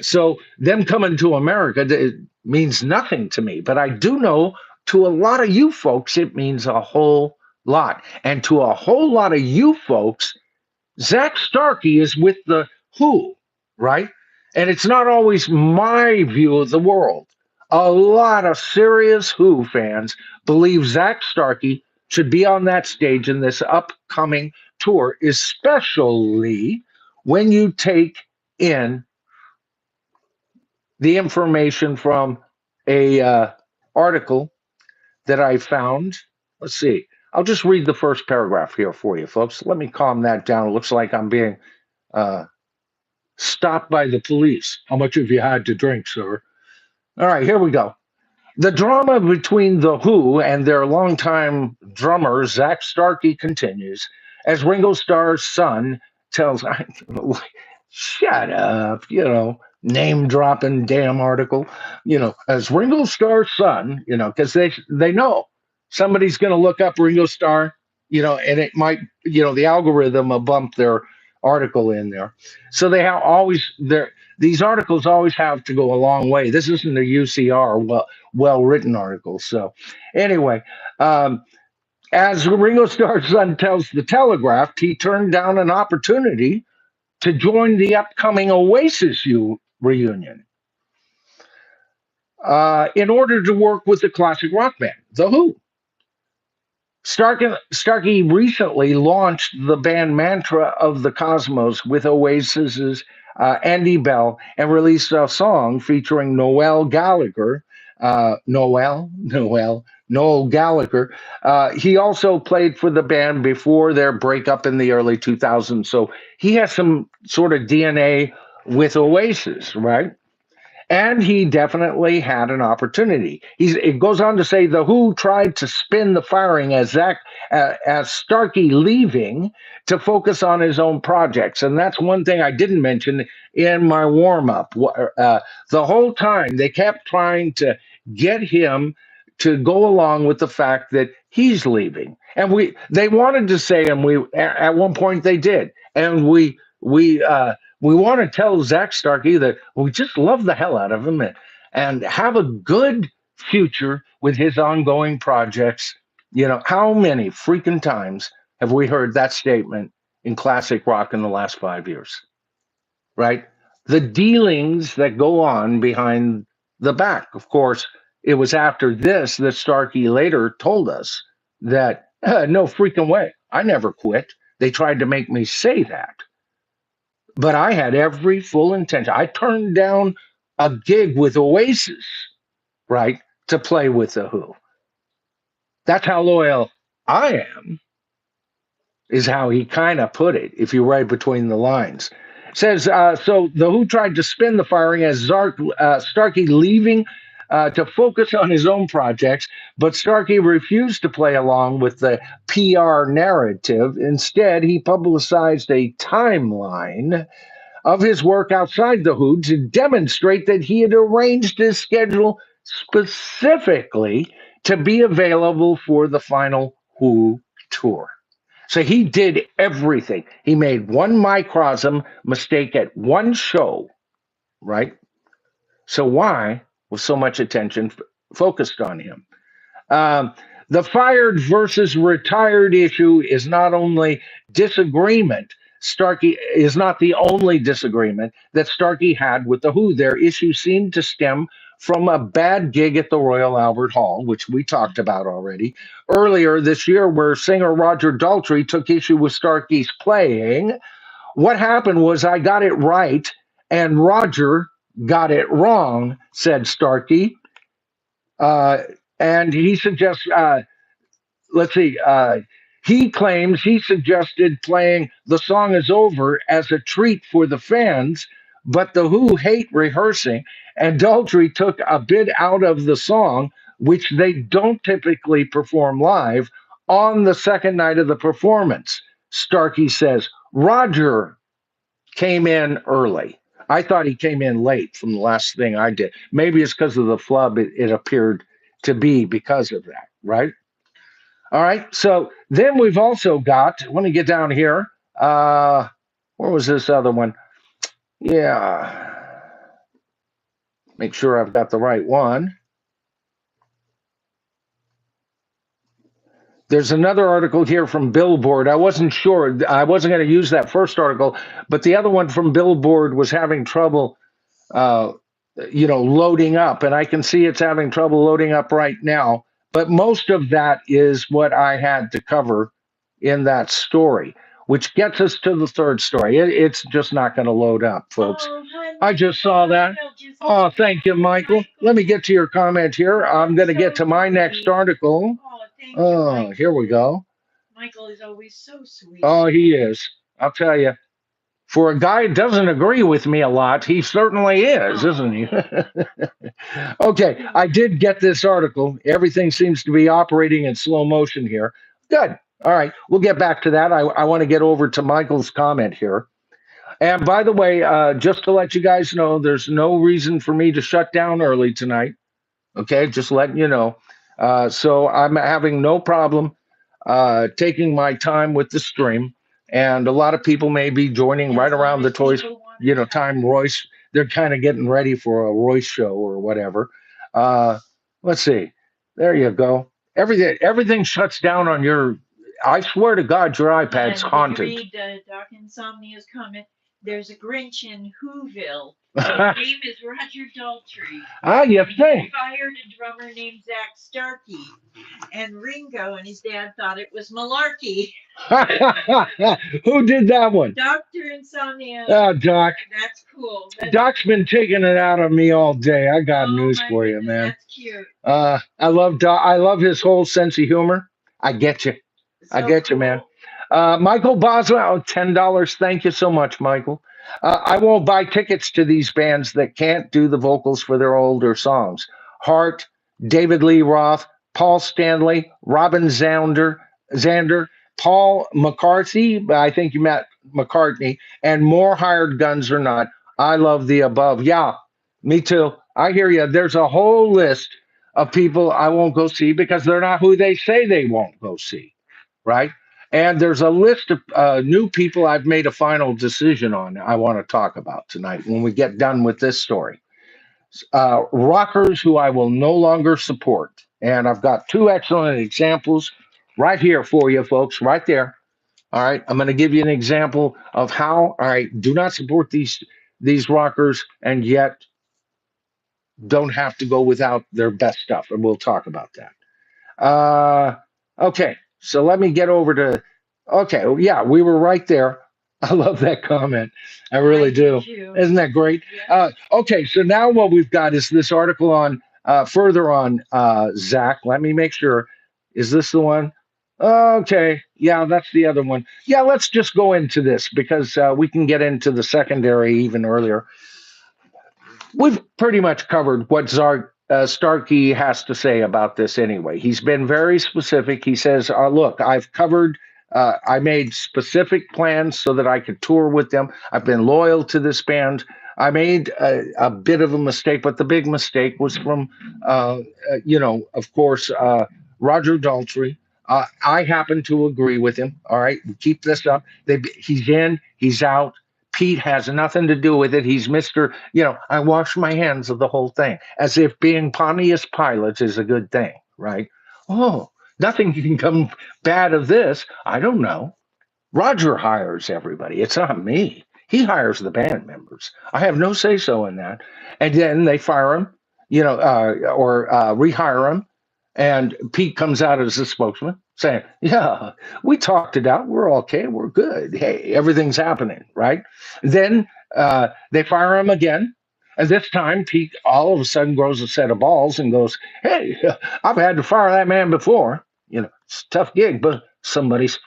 So them coming to America, it means nothing to me, but I do know to a lot of you folks, it means a whole lot. And to a whole lot of you folks, Zak Starkey is with the Who, right? And it's not always my view of the world. A lot of serious Who fans believe Zak Starkey should be on that stage in this upcoming tour, especially when you take in the information from a article that I found. Let's see. I'll just read the first paragraph here for you, folks. Let me calm that down. It looks like I'm being stopped by the police. How much have you had to drink, sir? All right, here we go. The drama between The Who and their longtime drummer, Zak Starkey, continues as Ringo Starr's son tells, shut up, name dropping damn article, as Ringo Starr's son, because they know somebody's going to look up Ringo Starr, and it might, the algorithm will bump their article in there. So they have always these articles always have to go a long way. This isn't a UCR well written article. So anyway, as Ringo Starr's son tells the Telegraph, he turned down an opportunity to join the upcoming Oasis reunion in order to work with the classic rock band, The Who. Starkey recently launched the band Mantra of the Cosmos with Oasis's Andy Bell and released a song featuring Noel Gallagher. Noel Gallagher. He also played for the band before their breakup in the early 2000s. So he has some sort of DNA with Oasis, right? And he definitely had an opportunity. It goes on to say the Who tried to spin the firing as Starkey leaving to focus on his own projects, and that's one thing I didn't mention in my warm up. The whole time they kept trying to get him to go along with the fact that he's leaving, and they wanted to say, and we at one point they did, and we want to tell Zak Starkey that we just love the hell out of him and have a good future with his ongoing projects. How many freaking times have we heard that statement in classic rock in the last 5 years, right? The dealings that go on behind the back. Of course, it was after this that Starkey later told us that no freaking way. I never quit. They tried to make me say that, but I had every full intention. I turned down a gig with Oasis, right, to play with the Who. That's how loyal I am, is how he kind of put it, if you read between the lines. It says, so the Who tried to spin the firing as Starkey leaving to focus on his own projects, but Starkey refused to play along with the PR narrative. Instead, he publicized a timeline of his work outside the Who to demonstrate that he had arranged his schedule specifically to be available for the final Who tour. So he did everything. He made one microsm mistake at one show, right? So why was so much attention focused on him? Um, the fired versus retired issue is not only disagreement. Starkey is not the only disagreement that Starkey had with the Who. Their issue seemed to stem from a bad gig at the Royal Albert Hall, which we talked about already earlier this year, where singer Roger Daltry took issue with Starkey's playing. What happened was I got it right and Roger got it wrong, said Starkey. Uh, and he suggests, let's see, he claims he suggested playing The Song Is Over as a treat for the fans, but the Who hate rehearsing, and Daltrey took a bit out of the song, which they don't typically perform live, on the second night of the performance. Starkey says, Roger came in early. I thought he came in late from the last thing I did. Maybe it's because of the flub, it appeared to be because of that, right? All right. So then we've also got, let me get down here. Where was this other one? Yeah. Make sure I've got the right one. There's another article here from Billboard. I wasn't sure. I wasn't going to use that first article, but the other one from Billboard was having trouble, uh, loading up. And I can see it's having trouble loading up right now. But most of that is what I had to cover in that story, which gets us to the third story. It's just not going to load up, folks. Oh, honey, I just saw that. Oh, thank you, Michael. Let me get to your comment here. I'm going to get to my next article. Oh, thank you, Oh, Michael. here we go. Michael is always so sweet. Oh, he is. I'll tell you. For a guy who doesn't agree with me a lot, he certainly is, isn't he? Okay, I did get this article. Everything seems to be operating in slow motion here. Good. All right, we'll get back to that. I want to get over to Michael's comment here. And by the way, just to let you guys know, there's no reason for me to shut down early tonight. Okay, just letting you know. So I'm having no problem taking my time with the stream. And a lot of people may be joining right around the toys, time Royce. They're kind of getting ready for a Royce show or whatever. Let's see. There you go. Everything shuts down on your. I swear to God, your iPad's haunted. Read Doc Insomnia's comment. There's a Grinch in Whoville. His name is Roger Daltrey. Ah, you think? He fired a drummer named Zak Starkey. And Ringo and his dad thought it was malarkey. Who did that one? Dr. Insomnia. Oh, Doc. That's cool. Doc's been taking it out of me all day. I got news for you, man. That's cute. I love Doc. I love his whole sense of humor. I get you. I get you, man. Michael Boswell, $10. Thank you so much, Michael. I won't buy tickets to these bands that can't do the vocals for their older songs. Hart, David Lee Roth, Paul Stanley, Robin Zander, Paul McCarthy. I think you met McCartney, and more hired guns or not. I love the above. Yeah, me too. I hear you. There's a whole list of people I won't go see because they're not who they say they won't go see, right? And there's a list of new people I've made a final decision on I want to talk about tonight when we get done with this story. Rockers who I will no longer support. And I've got two excellent examples right here for you, folks, right there. All right. I'm going to give you an example of how I do not support these rockers and yet don't have to go without their best stuff. And we'll talk about that. Okay, so let me get over to. Okay, yeah, we were right there. I love that comment. I really do. Too. Isn't that great? Yeah. Okay, so now what we've got is this article on further on Zach. Let me make sure. Is this the one? Okay, yeah, that's the other one. Yeah, let's just go into this because we can get into the secondary even earlier. We've pretty much covered what Starkey has to say about this anyway. He's been very specific. He says, look, I made specific plans so that I could tour with them. I've been loyal to this band. I made a bit of a mistake, but the big mistake was from, of course, Roger Daltry. I happen to agree with him. All right, keep this up. He's in, he's out. Pete has nothing to do with it. He's Mr. I wash my hands of the whole thing, as if being Pontius Pilate is a good thing, right? Oh, nothing can come bad of this. I don't know. Roger hires everybody. It's not me. He hires the band members. I have no say so in that. And then they fire him, or rehire him. And Pete comes out as a spokesman saying, yeah, we talked it out. We're okay. We're good. Hey, everything's happening, right? Then they fire him again. And this time, Pete all of a sudden grows a set of balls and goes, hey, I've had to fire that man before. It's a tough gig, but somebody's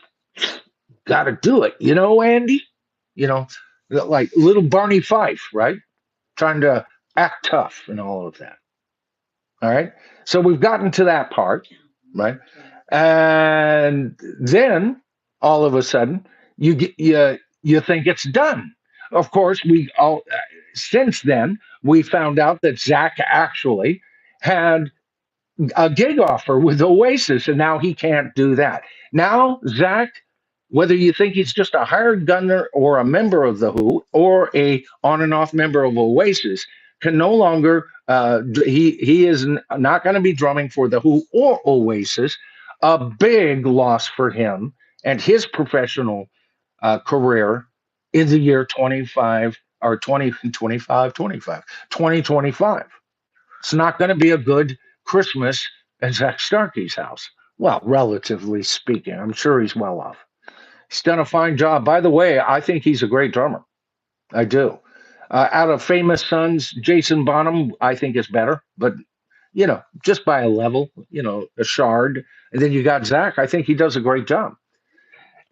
got to do it. Andy? Like little Barney Fife, right? Trying to act tough and all of that. All right. So we've gotten to that part, right? And then all of a sudden you think it's done. Of course, we all since then we found out that Zach actually had a gig offer with Oasis, and now he can't do that. Now, Zach, whether you think he's just a hired gunner or a member of the Who or a on and off member of Oasis, can no longer. He is not going to be drumming for the Who or Oasis. A big loss for him and his professional career in the year 25 or 2025. It's not going to be a good Christmas at Zak Starkey's house. Well, relatively speaking, I'm sure he's well off. He's done a fine job. By the way, I think he's a great drummer. I do. Out of Famous Sons, Jason Bonham, I think is better, but just by a level, a shard. And then you got Zach. I think he does a great job.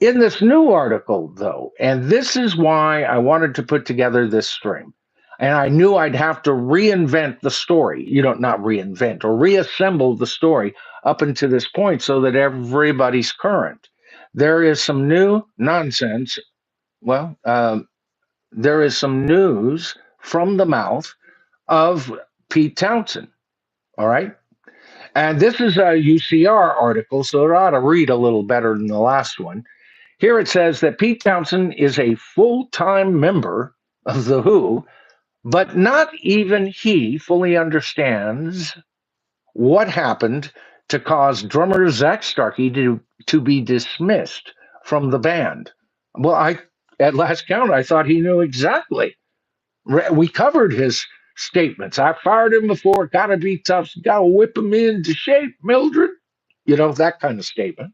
In this new article, though, and this is why I wanted to put together this stream, and I knew I'd have to reinvent the story, not reinvent or reassemble the story up until this point so that everybody's current. There is some new nonsense. Well, there is some news from the mouth of Pete Townsend. All right. And this is a UCR article, so it ought to read a little better than the last one. Here it says that Pete Townsend is a full-time member of The Who, but not even he fully understands what happened to cause drummer Zak Starkey to be dismissed from the band. Well, at last count, I thought he knew exactly. We covered his statements. I fired him before. Got to be tough. Got to whip him into shape, Mildred. That kind of statement.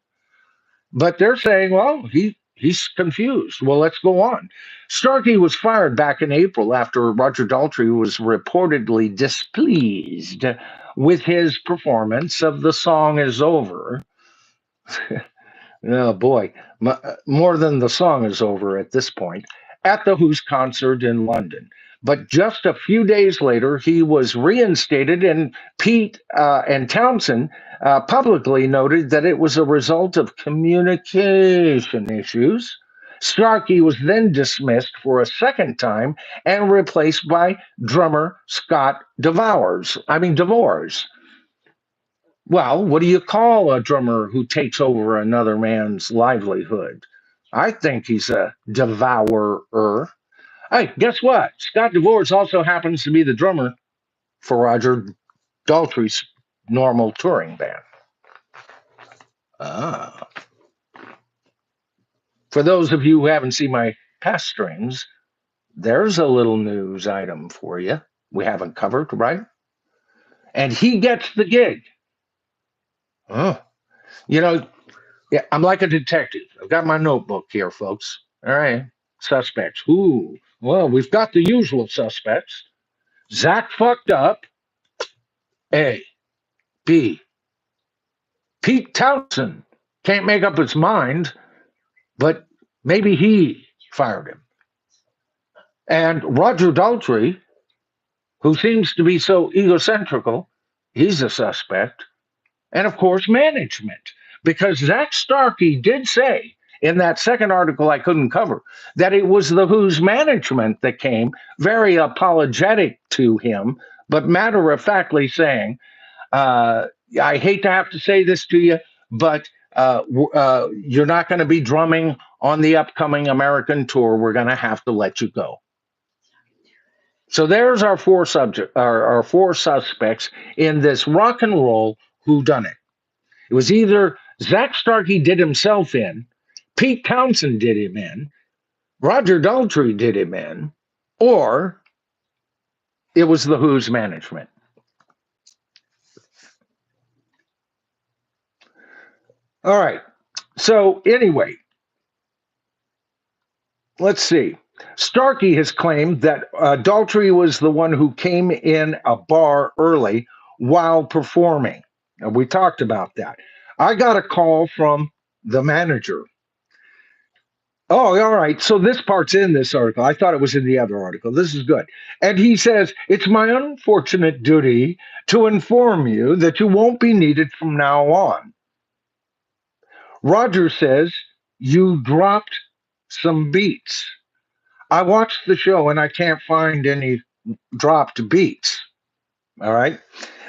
But they're saying, well, he's confused. Well, let's go on. Starkey was fired back in April after Roger Daltrey was reportedly displeased with his performance of The Song Is Over. Oh, boy. More than The Song Is Over at this point. at the Who's concert in London. But just a few days later, he was reinstated, and Pete and Townsend publicly noted that it was a result of communication issues. Starkey was then dismissed for a second time and replaced by drummer Scott DeVores. Well, what do you call a drummer who takes over another man's livelihood? I think he's a devourer. Hey, guess what? Scott DeVores also happens to be the drummer for Roger Daltry's normal touring band. Ah. For those of you who haven't seen my past strings, there's a little news item for you we haven't covered, right? And he gets the gig. Oh. You know, yeah, I'm like a detective. I've got my notebook here, folks. All right. Suspects. Ooh. Well, we've got the usual suspects. Zak fucked up. A. B. Pete Townsend can't make up his mind, but maybe he fired him. And Roger Daltry, who seems to be so egocentrical, he's a suspect. And of course, management, because Zak Starkey did say in that second article I couldn't cover that it was the Who's management that came very apologetic to him, but matter-of-factly saying, I hate to have to say this to you, but you're not going to be drumming on the upcoming American tour. We're going to have to let you go. So there's our four suspects in this rock and roll whodunit. It was either Zak Starkey did himself in, Pete Townsend did him in, Roger Daltrey did him in, or it was the Who's management. All right. So anyway, let's see. Starkey has claimed that Daltry was the one who came in a bar early while performing. And we talked about that. I got a call from the manager. Oh, all right. So this part's in this article. I thought it was in the other article. This is good. And he says, it's my unfortunate duty to inform you that you won't be needed from now on. Roger says, you dropped some beats. I watched the show and I can't find any dropped beats. All right.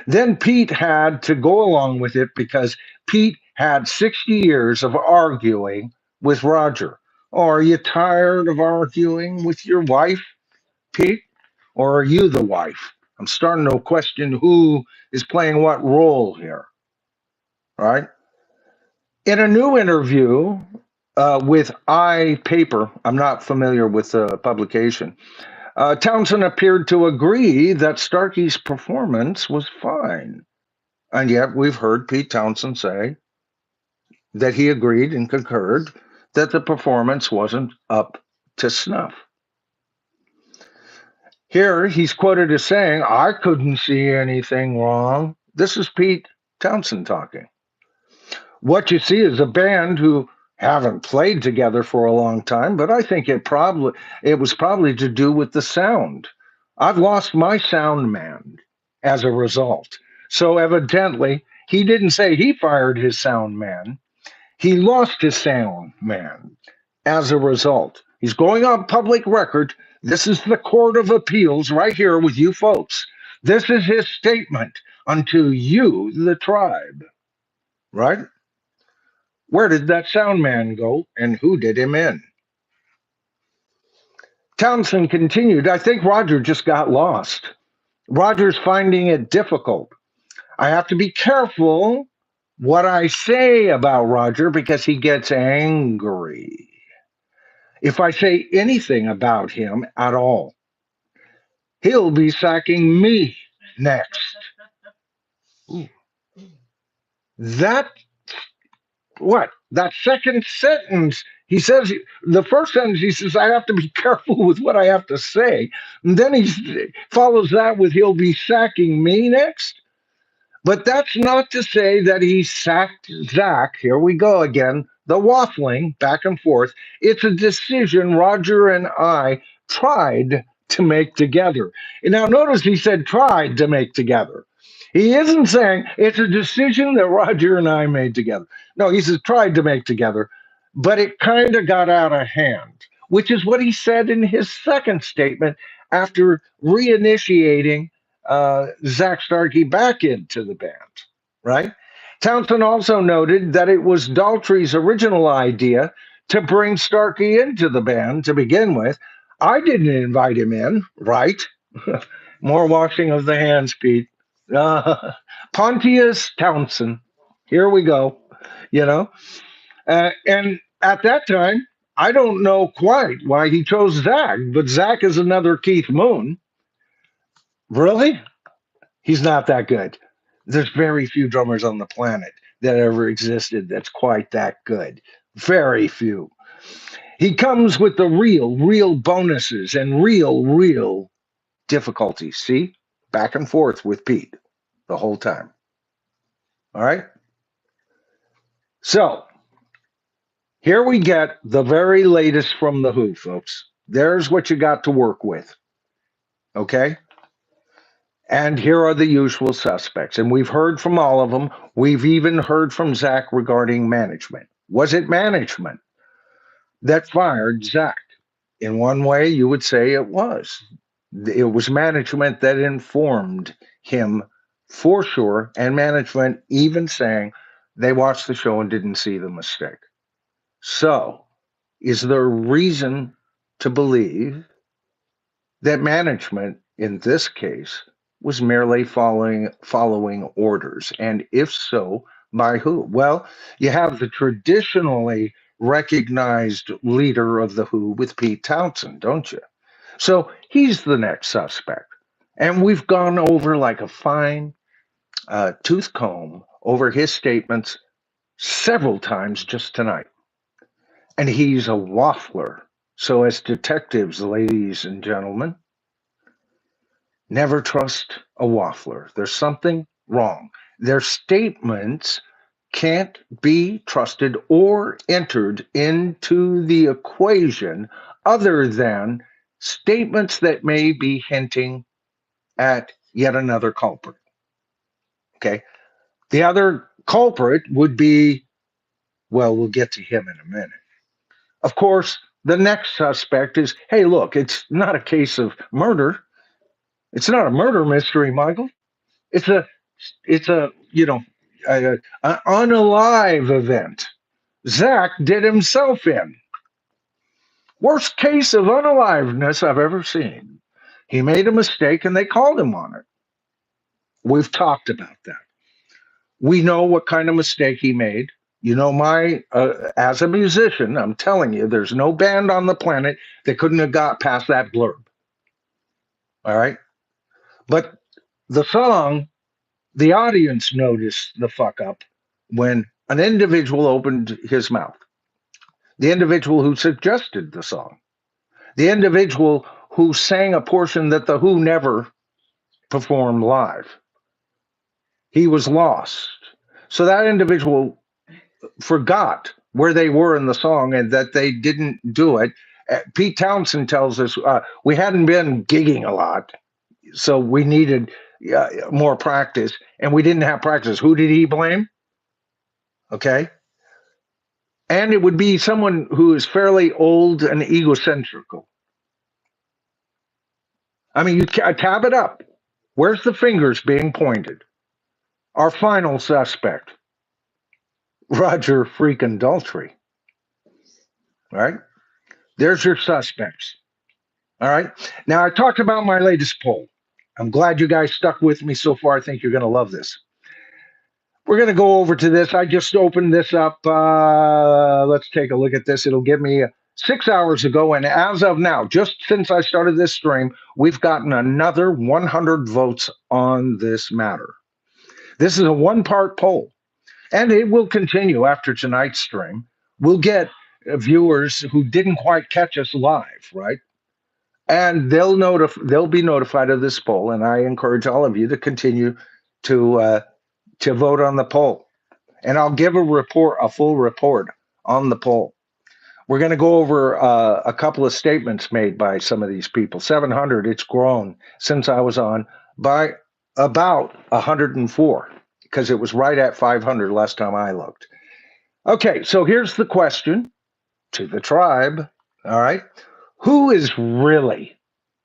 Then Pete had to go along with it because Pete had 60 years of arguing with Roger. Oh, are you tired of arguing with your wife, Pete? Or are you the wife? I'm starting to question who is playing what role here. All right. In a new interview with iPaper, I'm not familiar with the publication, Townsend appeared to agree that Starkey's performance was fine. And yet we've heard Pete Townsend say that he agreed and concurred that the performance wasn't up to snuff. Here he's quoted as saying, I couldn't see anything wrong. This is Pete Townsend talking. What you see is a band who haven't played together for a long time, but I think it was probably to do with the sound. I've lost my sound man as a result. So evidently, he didn't say he fired his sound man. He lost his sound man as a result. He's going on public record. This is the Court of Appeals right here with you folks. This is his statement unto you, the tribe. Right? Where did that sound man go and who did him in? Townsend continued, I think Roger just got lost. Roger's finding it difficult. I have to be careful what I say about Roger because he gets angry. If I say anything about him at all, he'll be sacking me next. Ooh. That second sentence, he says, the first sentence, he says, I have to be careful with what I have to say. And then he follows that with, he'll be sacking me next. But that's not to say that he sacked Zak, here we go again, the waffling back and forth, it's a decision Roger and I tried to make together. And now notice he said tried to make together. He isn't saying it's a decision that Roger and I made together. No, he says tried to make together, but it kind of got out of hand, which is what he said in his second statement after reinitiating Zak Starkey back into the band, right? Townsend also noted that it was Daltry's original idea to bring Starkey into the band to begin with. I didn't invite him in, right? More washing of the hands, Pete. Pontius Townsend. Here we go. You know, and at that time, I don't know quite why he chose Zach, but Zach is another Keith Moon. Really? He's not that good. There's very few drummers on the planet that ever existed that's quite that good. Very few. He comes with the real bonuses and real difficulties. See? Back and forth with Pete the whole time. All right? So, here we get the very latest from The Who, folks. There's what you got to work with. Okay? And here are the usual suspects. And we've heard from all of them. We've even heard from Zach regarding management. Was it management that fired Zach? In one way, you would say it was. It was management that informed him for sure, and management even saying they watched the show and didn't see the mistake. So, is there reason to believe that management, in this case, was merely following orders? And if so, by who? Well, you have the traditionally recognized leader of the Who with Pete Townsend, don't you? So he's the next suspect. And we've gone over like a fine tooth comb over his statements several times just tonight. And he's a waffler. So, as detectives, ladies and gentlemen, never trust a waffler. There's something wrong. Their statements can't be trusted or entered into the equation other than statements that may be hinting at yet another culprit. Okay. The other culprit would be, well, we'll get to him in a minute. Of course, the next suspect is, hey, look, it's not a case of murder. It's not a murder mystery, Michael. It's a, an unalive event. Zach did himself in. Worst case of unaliveness I've ever seen. He made a mistake and they called him on it. We've talked about that. We know what kind of mistake he made. You know, as a musician, I'm telling you, there's no band on the planet that couldn't have got past that blurb. All right. But the song, the audience noticed the fuck up when an individual opened his mouth. The individual who suggested the song. The individual who sang a portion that the Who never performed live. He was lost. So that individual forgot where they were in the song and that they didn't do it. Pete Townsend tells us we hadn't been gigging a lot, so we needed more practice, and we didn't have practice. Who did he blame? Okay. And it would be someone who is fairly old and egocentrical. I mean, you tab it up. Where's the fingers being pointed? Our final suspect, Roger freaking Daltry. All right. There's your suspects. All right. Now, I talked about my latest poll. I'm glad you guys stuck with me so far. I think you're going to love this. We're going to go over to this. I just opened this up. Let's take a look at this. It'll give me 6 hours ago. And as of now, just since I started this stream, we've gotten another 100 votes on this matter. This is a one-part poll, and it will continue after tonight's stream. We'll get viewers who didn't quite catch us live, right? And they'll be notified of this poll, and I encourage all of you to continue to vote on the poll. And I'll give a full report on the poll. We're going to go over a couple of statements made by some of these people. 700, it's grown since I was on by about 104 because it was right at 500 last time I looked. Okay, so here's the question to the tribe. All right. Who is really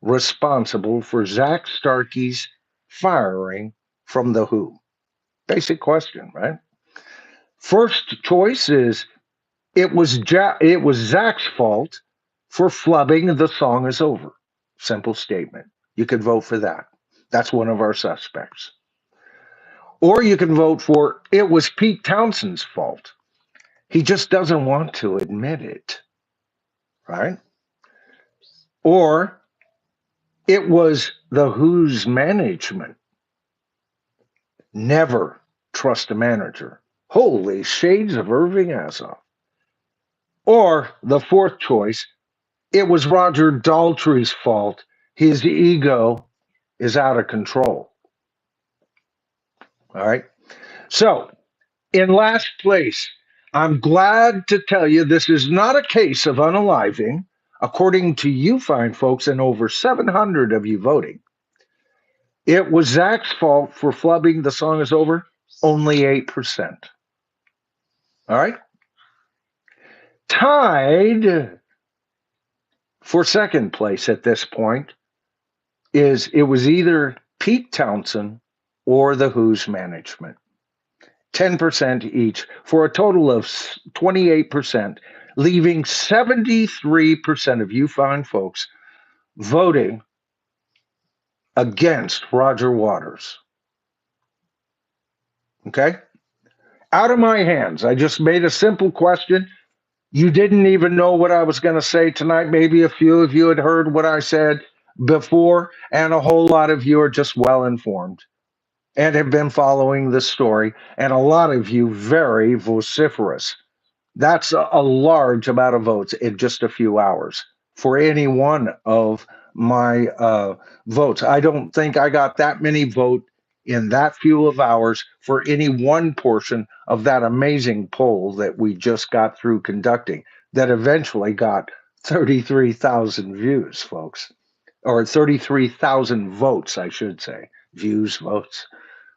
responsible for Zak Starkey's firing from The Who? Basic question, right? First choice is it was Zak's fault for flubbing The Song Is Over. Simple statement. You could vote for that. That's one of our suspects. Or you can vote for it was Pete Townshend's fault. He just doesn't want to admit it, right? Or it was The Who's management. Never trust a manager. Holy shades of Irving Azoff. Or the fourth choice, it was Roger Daltry's fault. His ego is out of control. All right. So, in last place, I'm glad to tell you this is not a case of unaliving, according to you fine folks and over 700 of you voting. It was Zak's fault for flubbing The Song Is Over, only 8%. All right. Tied for second place at this point it was either Pete Townshend or The Who's management. 10% each for a total of 28%, leaving 73% of you fine folks voting against Roger Waters. Okay? Out of my hands. I just made a simple question. You didn't even know what I was going to say tonight. Maybe a few of you had heard what I said before, and a whole lot of you are just well informed and have been following the story, and a lot of you very vociferous. That's a large amount of votes in just a few hours for any one of my votes. I don't think I got that many votes in that few of hours for any one portion of that amazing poll that we just got through conducting that eventually got 33,000 views, folks, or 33,000 votes, I should say. Views, votes,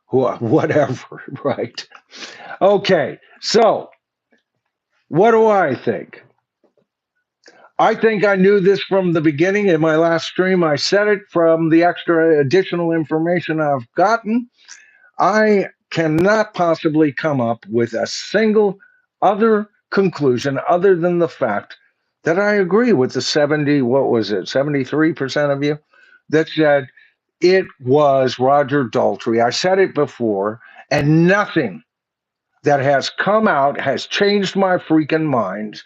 whatever, right? Okay, so what do I think? I think I knew this from the beginning. In my last stream, I said it. From the extra additional information I've gotten, I cannot possibly come up with a single other conclusion other than the fact that I agree with the 73% of you that said it was Roger Daltry. I said it before, and nothing that has come out has changed my freaking mind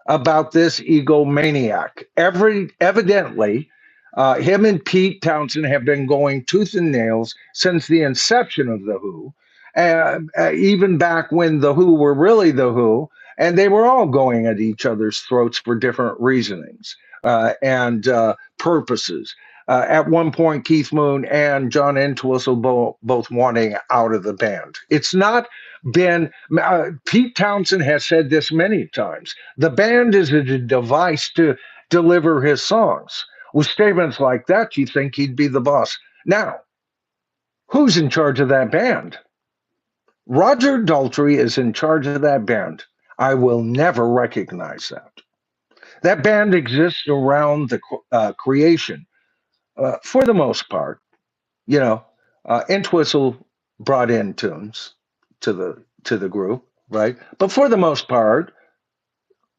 about this egomaniac. Evidently, him and Pete Townshend have been going tooth and nails since the inception of The Who, even back when The Who were really The Who, and they were all going at each other's throats for different reasonings and purposes. At one point, Keith Moon and John Entwistle both wanting out of the band. It's not been, Pete Townshend has said this many times. The band is a device to deliver his songs. With statements like that, you think he'd be the boss. Now, who's in charge of that band? Roger Daltry is in charge of that band. I will never recognize that. That band exists around the creation. For the most part, Entwistle brought in tunes to the group, right? But for the most part,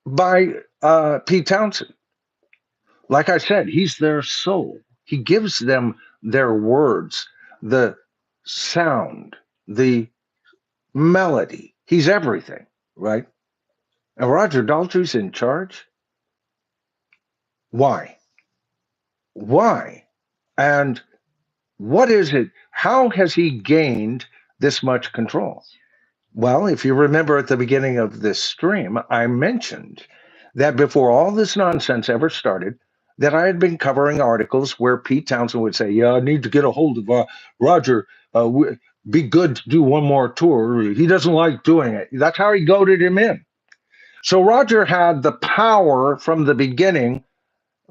by Pete Townshend. Like I said, he's their soul. He gives them their words, the sound, the melody. He's everything, right? And Roger Daltrey's in charge. Why? Why? And what is it? How has he gained this much control? Well, if you remember at the beginning of this stream, I mentioned that before all this nonsense ever started, that I had been covering articles where Pete Townshend would say, yeah, I need to get a hold of Roger. Be good to do one more tour. He doesn't like doing it. That's how he goaded him in. So Roger had the power from the beginning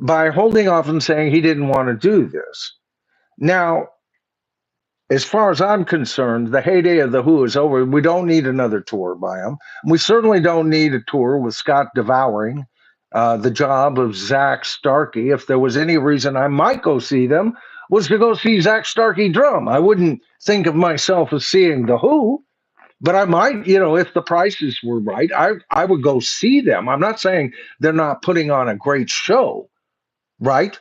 by holding off and saying he didn't want to do this. Now, as far as I'm concerned, the heyday of the Who is over. We don't need another tour by them. We certainly don't need a tour with Scott devouring the job of Zak Starkey. If there was any reason I might go see them, was to go see Zak Starkey drum. I wouldn't think of myself as seeing the Who, but I might, if the prices were right, I would go see them. I'm not saying they're not putting on a great show, right?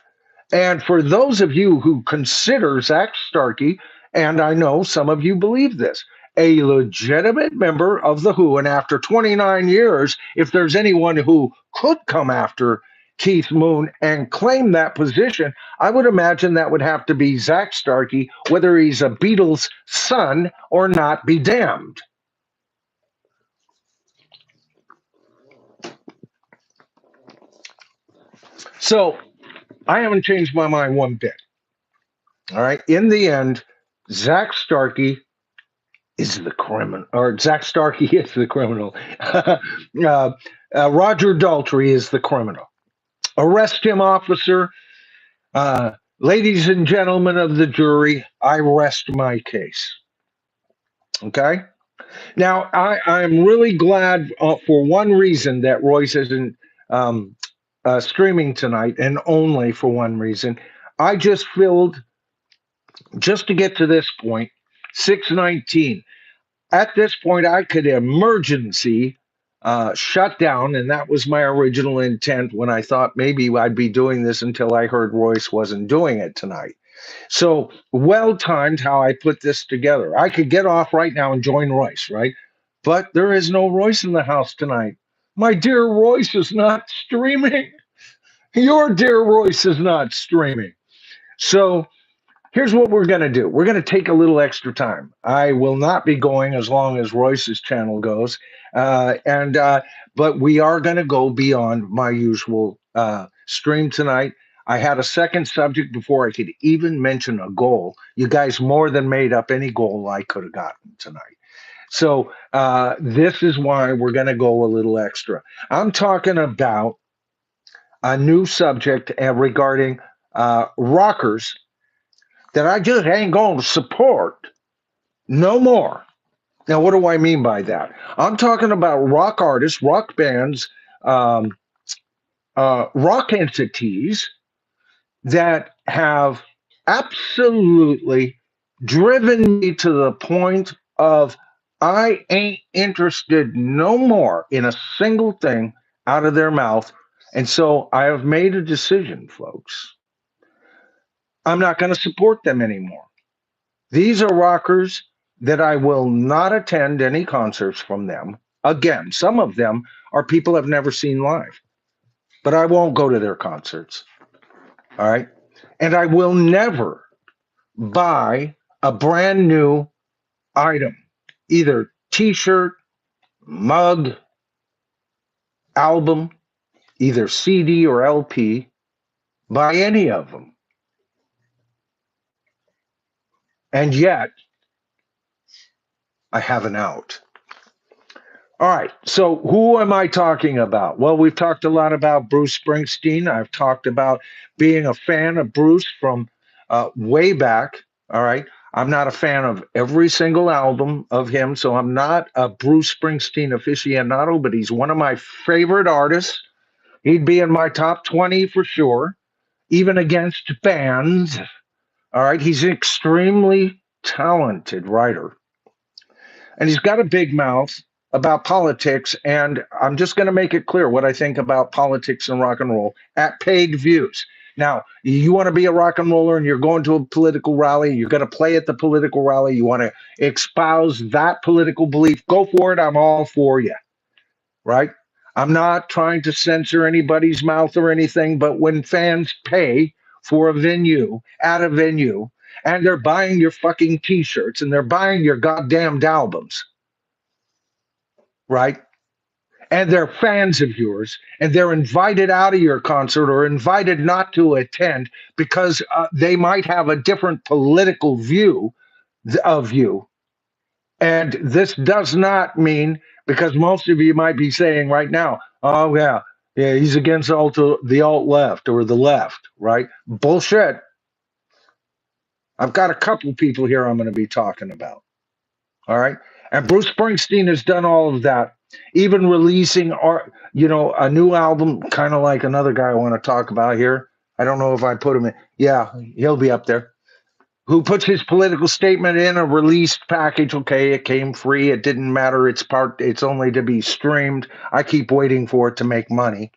And for those of you who consider Zak Starkey, and I know some of you believe this, a legitimate member of the Who, and after 29 years, if there's anyone who could come after Keith Moon and claim that position, I would imagine that would have to be Zak Starkey, whether he's a Beatles son or not, be damned. So I haven't changed my mind one bit. All right. In the end, Zak Starkey is the criminal, or Zak Starkey is the criminal. Roger Daltry is the criminal. Arrest him, officer. Ladies and gentlemen of the jury, I rest my case. Okay? Now, I'm really glad for one reason that Royce isn't streaming tonight, and only for one reason. I just filled, just to get to this point, 619. At this point, I could emergency shut down, and that was my original intent when I thought maybe I'd be doing this until I heard Royce wasn't doing it tonight. So well timed how I put this together. I could get off right now and join Royce, right? But there is no Royce in the house tonight. My dear Royce is not streaming. Your dear Royce is not streaming. So here's what we're going to do. We're going to take a little extra time. I will not be going as long as Royce's channel goes. But we are going to go beyond my usual stream tonight. I had a second subject before I could even mention a goal. You guys more than made up any goal I could have gotten tonight. So this is why we're going to go a little extra. I'm talking about a new subject regarding rockers that I just ain't going to support no more. Now, what do I mean by that? I'm talking about rock artists, rock bands, rock entities that have absolutely driven me to the point of I ain't interested no more in a single thing out of their mouth. And so I have made a decision, folks. I'm not going to support them anymore. These are rockers that I will not attend any concerts from them. Again, some of them are people I've never seen live, but I won't go to their concerts. All right. And I will never buy a brand new item, either t-shirt, mug, album, either CD or LP, by any of them. And yet, I have an out. All right, so who am I talking about? Well, we've talked a lot about Bruce Springsteen. I've talked about being a fan of Bruce from way back. All right, I'm not a fan of every single album of him, so I'm not a Bruce Springsteen aficionado, but he's one of my favorite artists. He'd be in my top 20 for sure, even against bands. All right, he's an extremely talented writer. And he's got a big mouth about politics. And I'm just going to make it clear what I think about politics and rock and roll at paid views. Now, you want to be a rock and roller and you're going to a political rally, you're going to play at the political rally, you want to espouse that political belief, go for it. I'm all for you, right? I'm not trying to censor anybody's mouth or anything, but when fans pay for a venue, at a venue, and they're buying your fucking t-shirts and they're buying your goddamned albums, right? And they're fans of yours and they're invited out of your concert or invited not to attend because they might have a different political view of you. And this does not mean Because most of you might be saying right now, oh, yeah, yeah, he's against the alt left or the left, right? Bullshit. I've got a couple people here I'm going to be talking about. All right. And Bruce Springsteen has done all of that, even releasing a new album, kind of like another guy I want to talk about here. I don't know if I put him in. Yeah, he'll be up there. Who puts his political statement in a released package? Okay, it came free. It didn't matter. It's only to be streamed. I keep waiting for it to make money.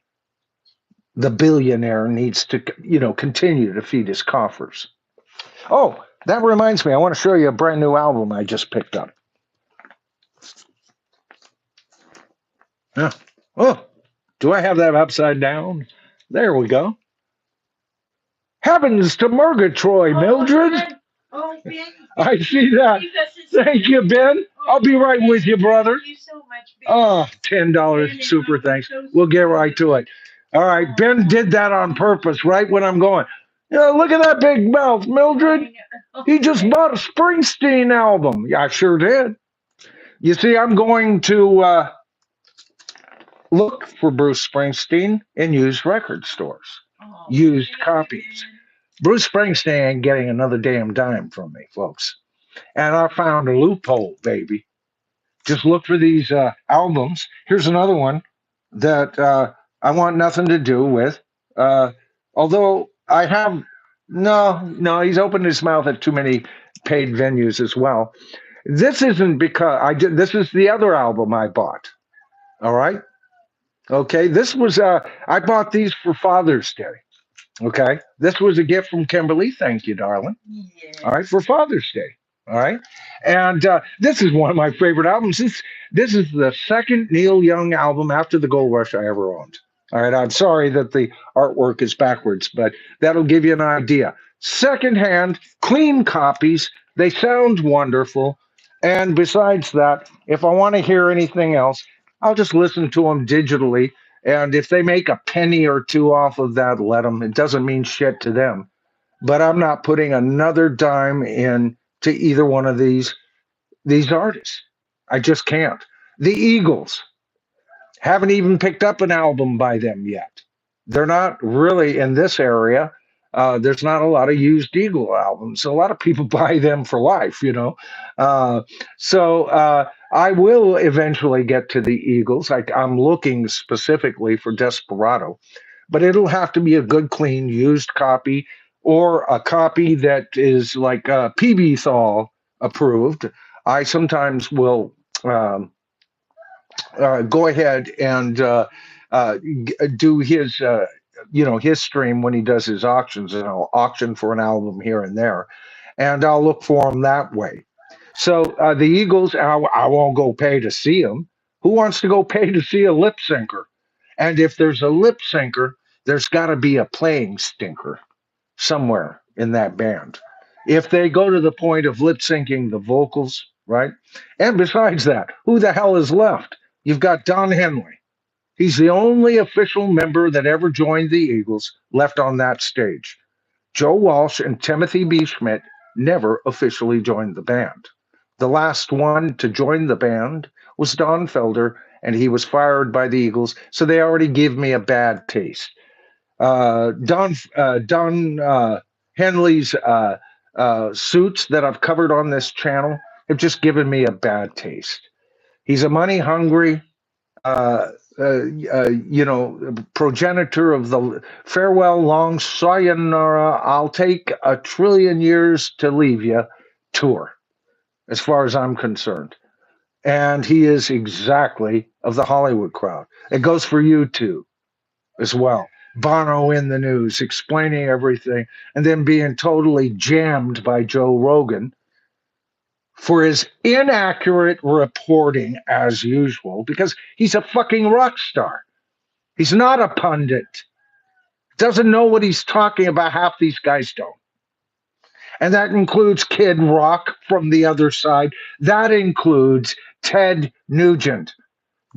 The billionaire needs to, continue to feed his coffers. Oh, that reminds me. I want to show you a brand new album I just picked up. Yeah. Oh, do I have that upside down? There we go. Heavens to Murgatroyd, Mildred. Oh, Ben. I see that. Thank you, Ben. I'll be right with you, brother. Thank you so much, Ben. Oh, $10 super thanks. We'll get right to it. All right, Ben did that on purpose, right when I'm going. Look at that big mouth, Mildred. He just bought a Springsteen album. Yeah, I sure did. You see, I'm going to look for Bruce Springsteen in used record stores, used copies. Bruce Springsteen ain't getting another damn dime from me, folks. And I found a loophole, baby. Just look for these albums. Here's another one that I want nothing to do with. Although I have, no, he's opened his mouth at too many paid venues as well. This isn't because this is the other album I bought. All right. Okay. This was, I bought these for Father's Day. Okay. This was a gift from Kimberly. Thank you, darling. Yeah. All right. For Father's Day. All right. And this is one of my favorite albums. This is the second Neil Young album after the Gold Rush I ever owned. All right. I'm sorry that the artwork is backwards, but that'll give you an idea. Secondhand, clean copies. They sound wonderful. And besides that, if I want to hear anything else, I'll just listen to them digitally. And if they make a penny or two off of that, let them. It doesn't mean shit to them. But I'm not putting another dime in to either one of these artists. I just can't. The Eagles, haven't even picked up an album by them yet. They're not really in this area. There's not a lot of used Eagle albums. A lot of people buy them for life, So I will eventually get to the Eagles. I'm looking specifically for Desperado, but it'll have to be a good, clean, used copy or a copy that is like PB Thal approved. I sometimes will go ahead and do his his stream when he does his auctions, and I'll auction for an album here and there, and I'll look for them that way. So the Eagles, I won't go pay to see them. Who wants to go pay to see a lip syncer? And if there's a lip syncer, there's got to be a playing stinker somewhere in that band. If they go to the point of lip syncing the vocals, right? And besides that, who the hell is left? You've got Don Henley. He's the only official member that ever joined the Eagles left on that stage. Joe Walsh and Timothy B. Schmidt never officially joined the band. The last one to join the band was Don Felder, and he was fired by the Eagles, so they already give me a bad taste. Don Henley's suits that I've covered on this channel have just given me a bad taste. He's a money hungry, progenitor of the farewell long sayonara, I'll take a trillion years to leave you tour, as far as I'm concerned. And he is exactly of the Hollywood crowd. It goes for you too, as well. Bono in the news, explaining everything, and then being totally jammed by Joe Rogan for his inaccurate reporting as usual, because he's a fucking rock star. He's not a pundit. Doesn't know what he's talking about. Half these guys don't. And that includes Kid Rock from the other side. That includes Ted Nugent.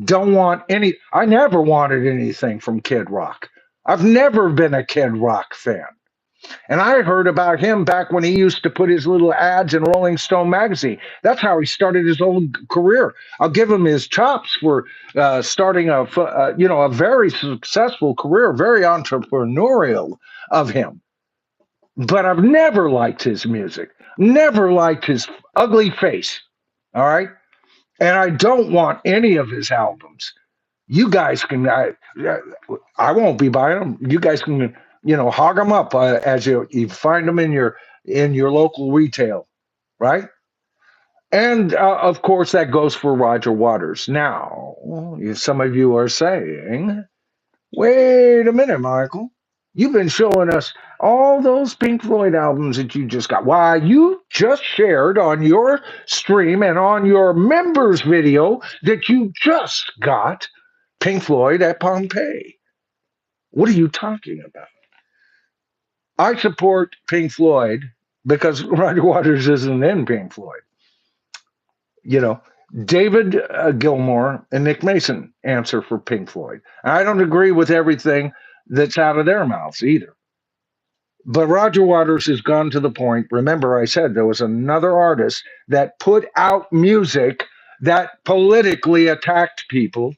I never wanted anything from Kid Rock. I've never been a Kid Rock fan. And I heard about him back when he used to put his little ads in Rolling Stone magazine. That's how he started his own career. I'll give him his chops for starting a very successful career, very entrepreneurial of him. But I've never liked his music, never liked his ugly face. All right. And I don't want any of his albums. You guys can, I won't be buying them. You guys can, hog them up as you find them in your local retail, right? And of course, that goes for Roger Waters. Now, some of you are saying, wait a minute, Michael. You've been showing us all those Pink Floyd albums that you just got. Why, you just shared on your stream and on your members video that you just got Pink Floyd at Pompeii. What are you talking about? I support Pink Floyd because Roger Waters isn't in Pink Floyd. You know, David Gilmour and Nick Mason answer for Pink Floyd. I don't agree with everything that's out of their mouths either. But Roger Waters has gone to the point. Remember, I said there was another artist that put out music that politically attacked people.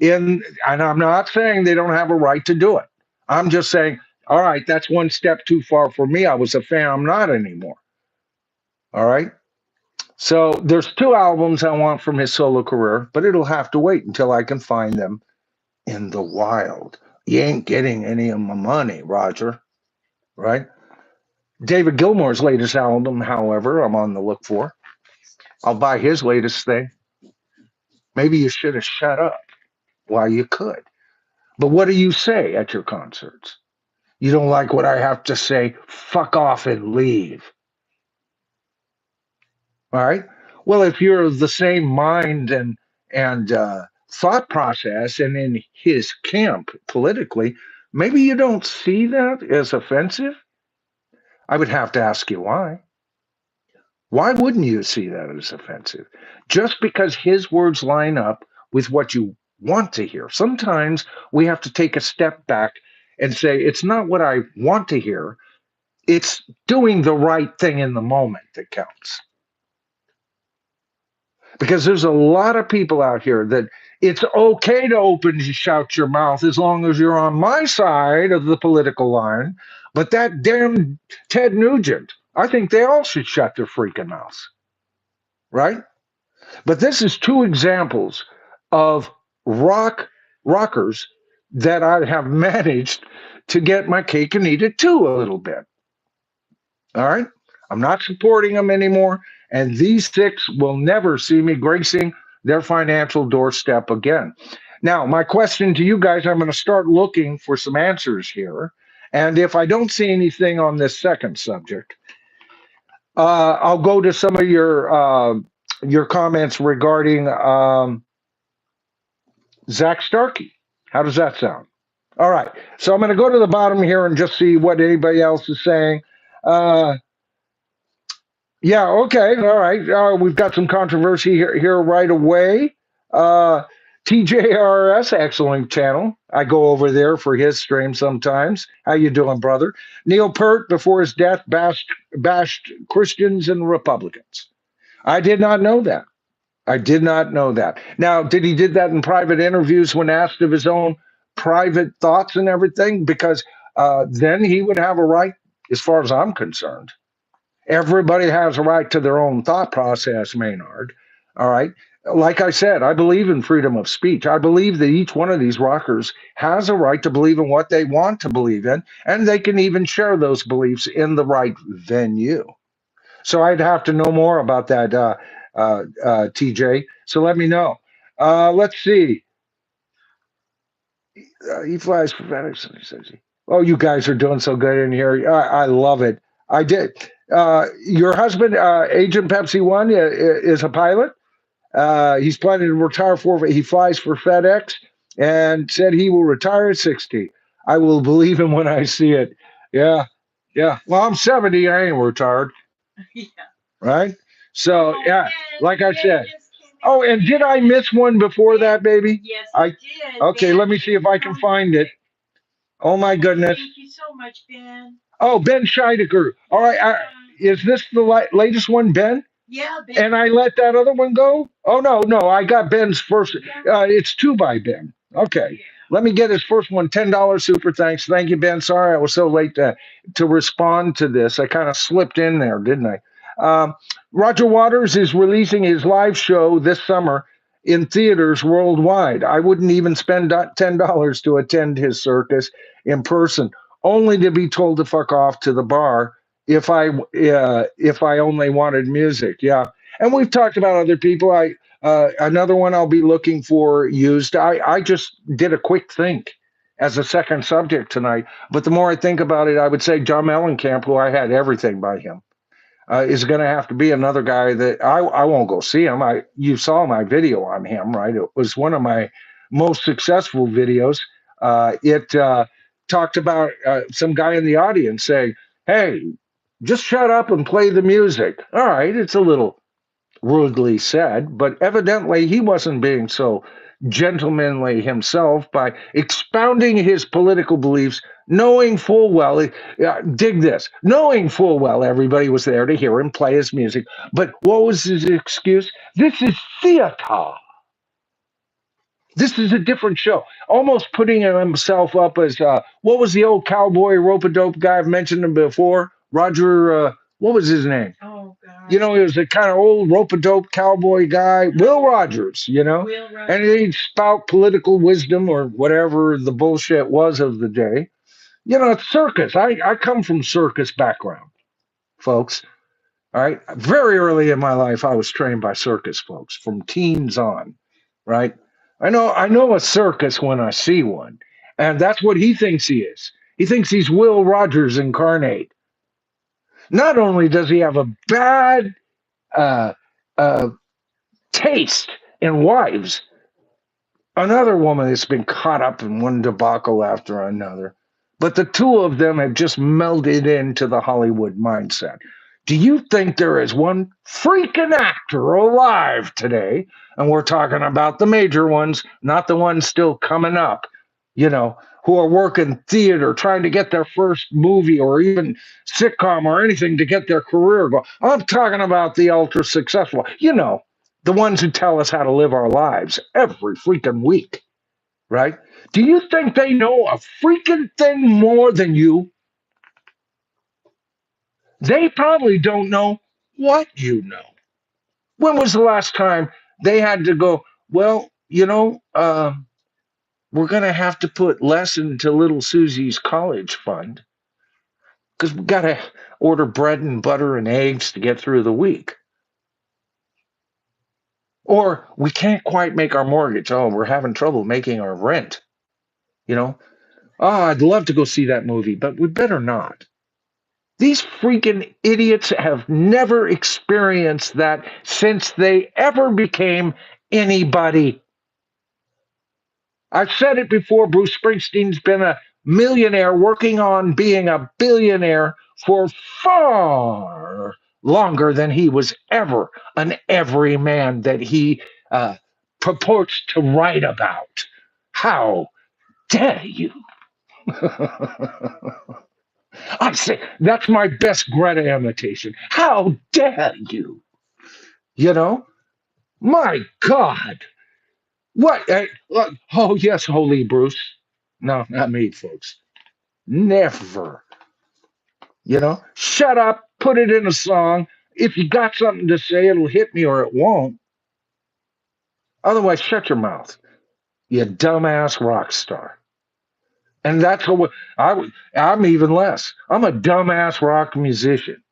And I'm not saying they don't have a right to do it. I'm just saying, all right, that's one step too far for me. I was a fan. I'm not anymore. All right. So there's two albums I want from his solo career, but it'll have to wait until I can find them in the wild. You ain't getting any of my money, Roger. Right? David Gilmour's latest album, however, I'm on the look for. I'll buy his latest thing. Maybe you should have shut up while you could. But what do you say at your concerts? You don't like what I have to say? Fuck off and leave. All right. Well, if you're of the same mind and thought process and in his camp politically, maybe you don't see that as offensive. I would have to ask you why. Why wouldn't you see that as offensive? Just because his words line up with what you want to hear. Sometimes we have to take a step back and say, it's not what I want to hear, it's doing the right thing in the moment that counts. Because there's a lot of people out here that it's okay to open and shout your mouth as long as you're on my side of the political line. But that damn Ted Nugent, I think they all should shut their freaking mouths. Right? But this is two examples of rockers that I have managed to get my cake and eat it too a little bit. All right? I'm not supporting them anymore. And these six will never see me gracing their financial doorstep again. Now, my question to you guys, I'm going to start looking for some answers here. And if I don't see anything on this second subject, I'll go to some of your comments regarding Zak Starkey. How does that sound? All right. So I'm going to go to the bottom here and just see what anybody else is saying. Yeah, okay. All right. We've got some controversy here right away. TJRS, excellent channel. I go over there for his stream sometimes. How you doing, brother? Neil Peart, before his death, bashed Christians and Republicans. I did not know that. I did not know that. Now, did he did that in private interviews when asked of his own private thoughts and everything? Because then he would have a right, as far as I'm concerned. Everybody has a right to their own thought process, Maynard. All right. Like I said, I believe in freedom of speech. I believe that each one of these rockers has a right to believe in what they want to believe in, and they can even share those beliefs in the right venue. So I'd have to know more about that, TJ. So let me know. Let's see. He flies for FedEx. Oh, you guys are doing so good in here. I love it. I did. Your husband, Agent Pepsi One, is a pilot. He's planning to retire he flies for FedEx and said he will retire at 60. I will believe him when I see it. Yeah. Yeah. Well, I'm 70. I ain't retired. Yeah. Right? So, yeah, like I said. Oh, and did I miss one before that, baby? Yes, I did. Okay, let me see if I can find it. Oh, my goodness. Thank you so much, Ben. Oh, Ben Scheidecker. All right. Is this the latest one, Ben? Yeah, Ben. And I let that other one go? Oh, no, no. I got Ben's first. It's two by Ben. Okay. Yeah. Let me get his first one. $10 super thanks. Thank you, Ben. Sorry I was so late to respond to this. I kind of slipped in there, didn't I? Roger Waters is releasing his live show this summer in theaters worldwide. I wouldn't even spend $10 to attend his circus in person, only to be told to fuck off to the bar if I only wanted music. Yeah, and we've talked about other people. Another one I'll be looking for used. I just did a quick think as a second subject tonight, but the more I think about it, I would say John Mellencamp, who I had everything by him, is going to have to be another guy that I won't go see him. You saw my video on him, right? It was one of my most successful videos. It talked about some guy in the audience saying, "Hey, just shut up and play the music." All right, it's a little rudely said, but evidently he wasn't being so gentlemanly himself by expounding his political beliefs, knowing full well, dig this, knowing full well everybody was there to hear him play his music. But what was his excuse? This is theater. This is a different show. Almost putting himself up as what was the old cowboy rope a dope guy I've mentioned him before? Roger, what was his name? Oh God. You know, he was a kind of old rope a dope cowboy guy, Will Rogers, you know? Will Rogers. And he'd spout political wisdom or whatever the bullshit was of the day. You know, it's circus. I come from circus background, folks. All right. Very early in my life, I was trained by circus folks from teens on, right? I know a circus when I see one. And that's what he thinks he is. He thinks he's Will Rogers incarnate. Not only does he have a bad uh, uh, taste in wives, another woman that's been caught up in one debacle after another, but the two of them have just melded into the Hollywood mindset. Do you think there is one freaking actor alive today? And we're talking about the major ones, not the ones still coming up, you know, who are working theater, trying to get their first movie or even sitcom or anything to get their career going. I'm talking about the ultra successful, you know, the ones who tell us how to live our lives every freaking week, right? Do you think they know a freaking thing more than you? They probably don't know what you know. When was the last time they had to go, well, we're going to have to put less into little Susie's college fund because we got to order bread and butter and eggs to get through the week. Or we can't quite make our mortgage. Oh, we're having trouble making our rent. You know, oh, I'd love to go see that movie, but we better not. These freaking idiots have never experienced that since they ever became anybody. I've said it before, Bruce Springsteen's been a millionaire working on being a billionaire for far longer than he was ever an everyman that he purports to write about. How dare you? I say that's my best Greta imitation. How dare you? You know, my God. What? Oh, yes, holy Bruce. No, not me, folks. Never. You know, shut up, put it in a song. If you got something to say, it'll hit me or it won't. Otherwise, shut your mouth, you dumbass rock star. And that's what I'm even less. I'm a dumbass rock musician.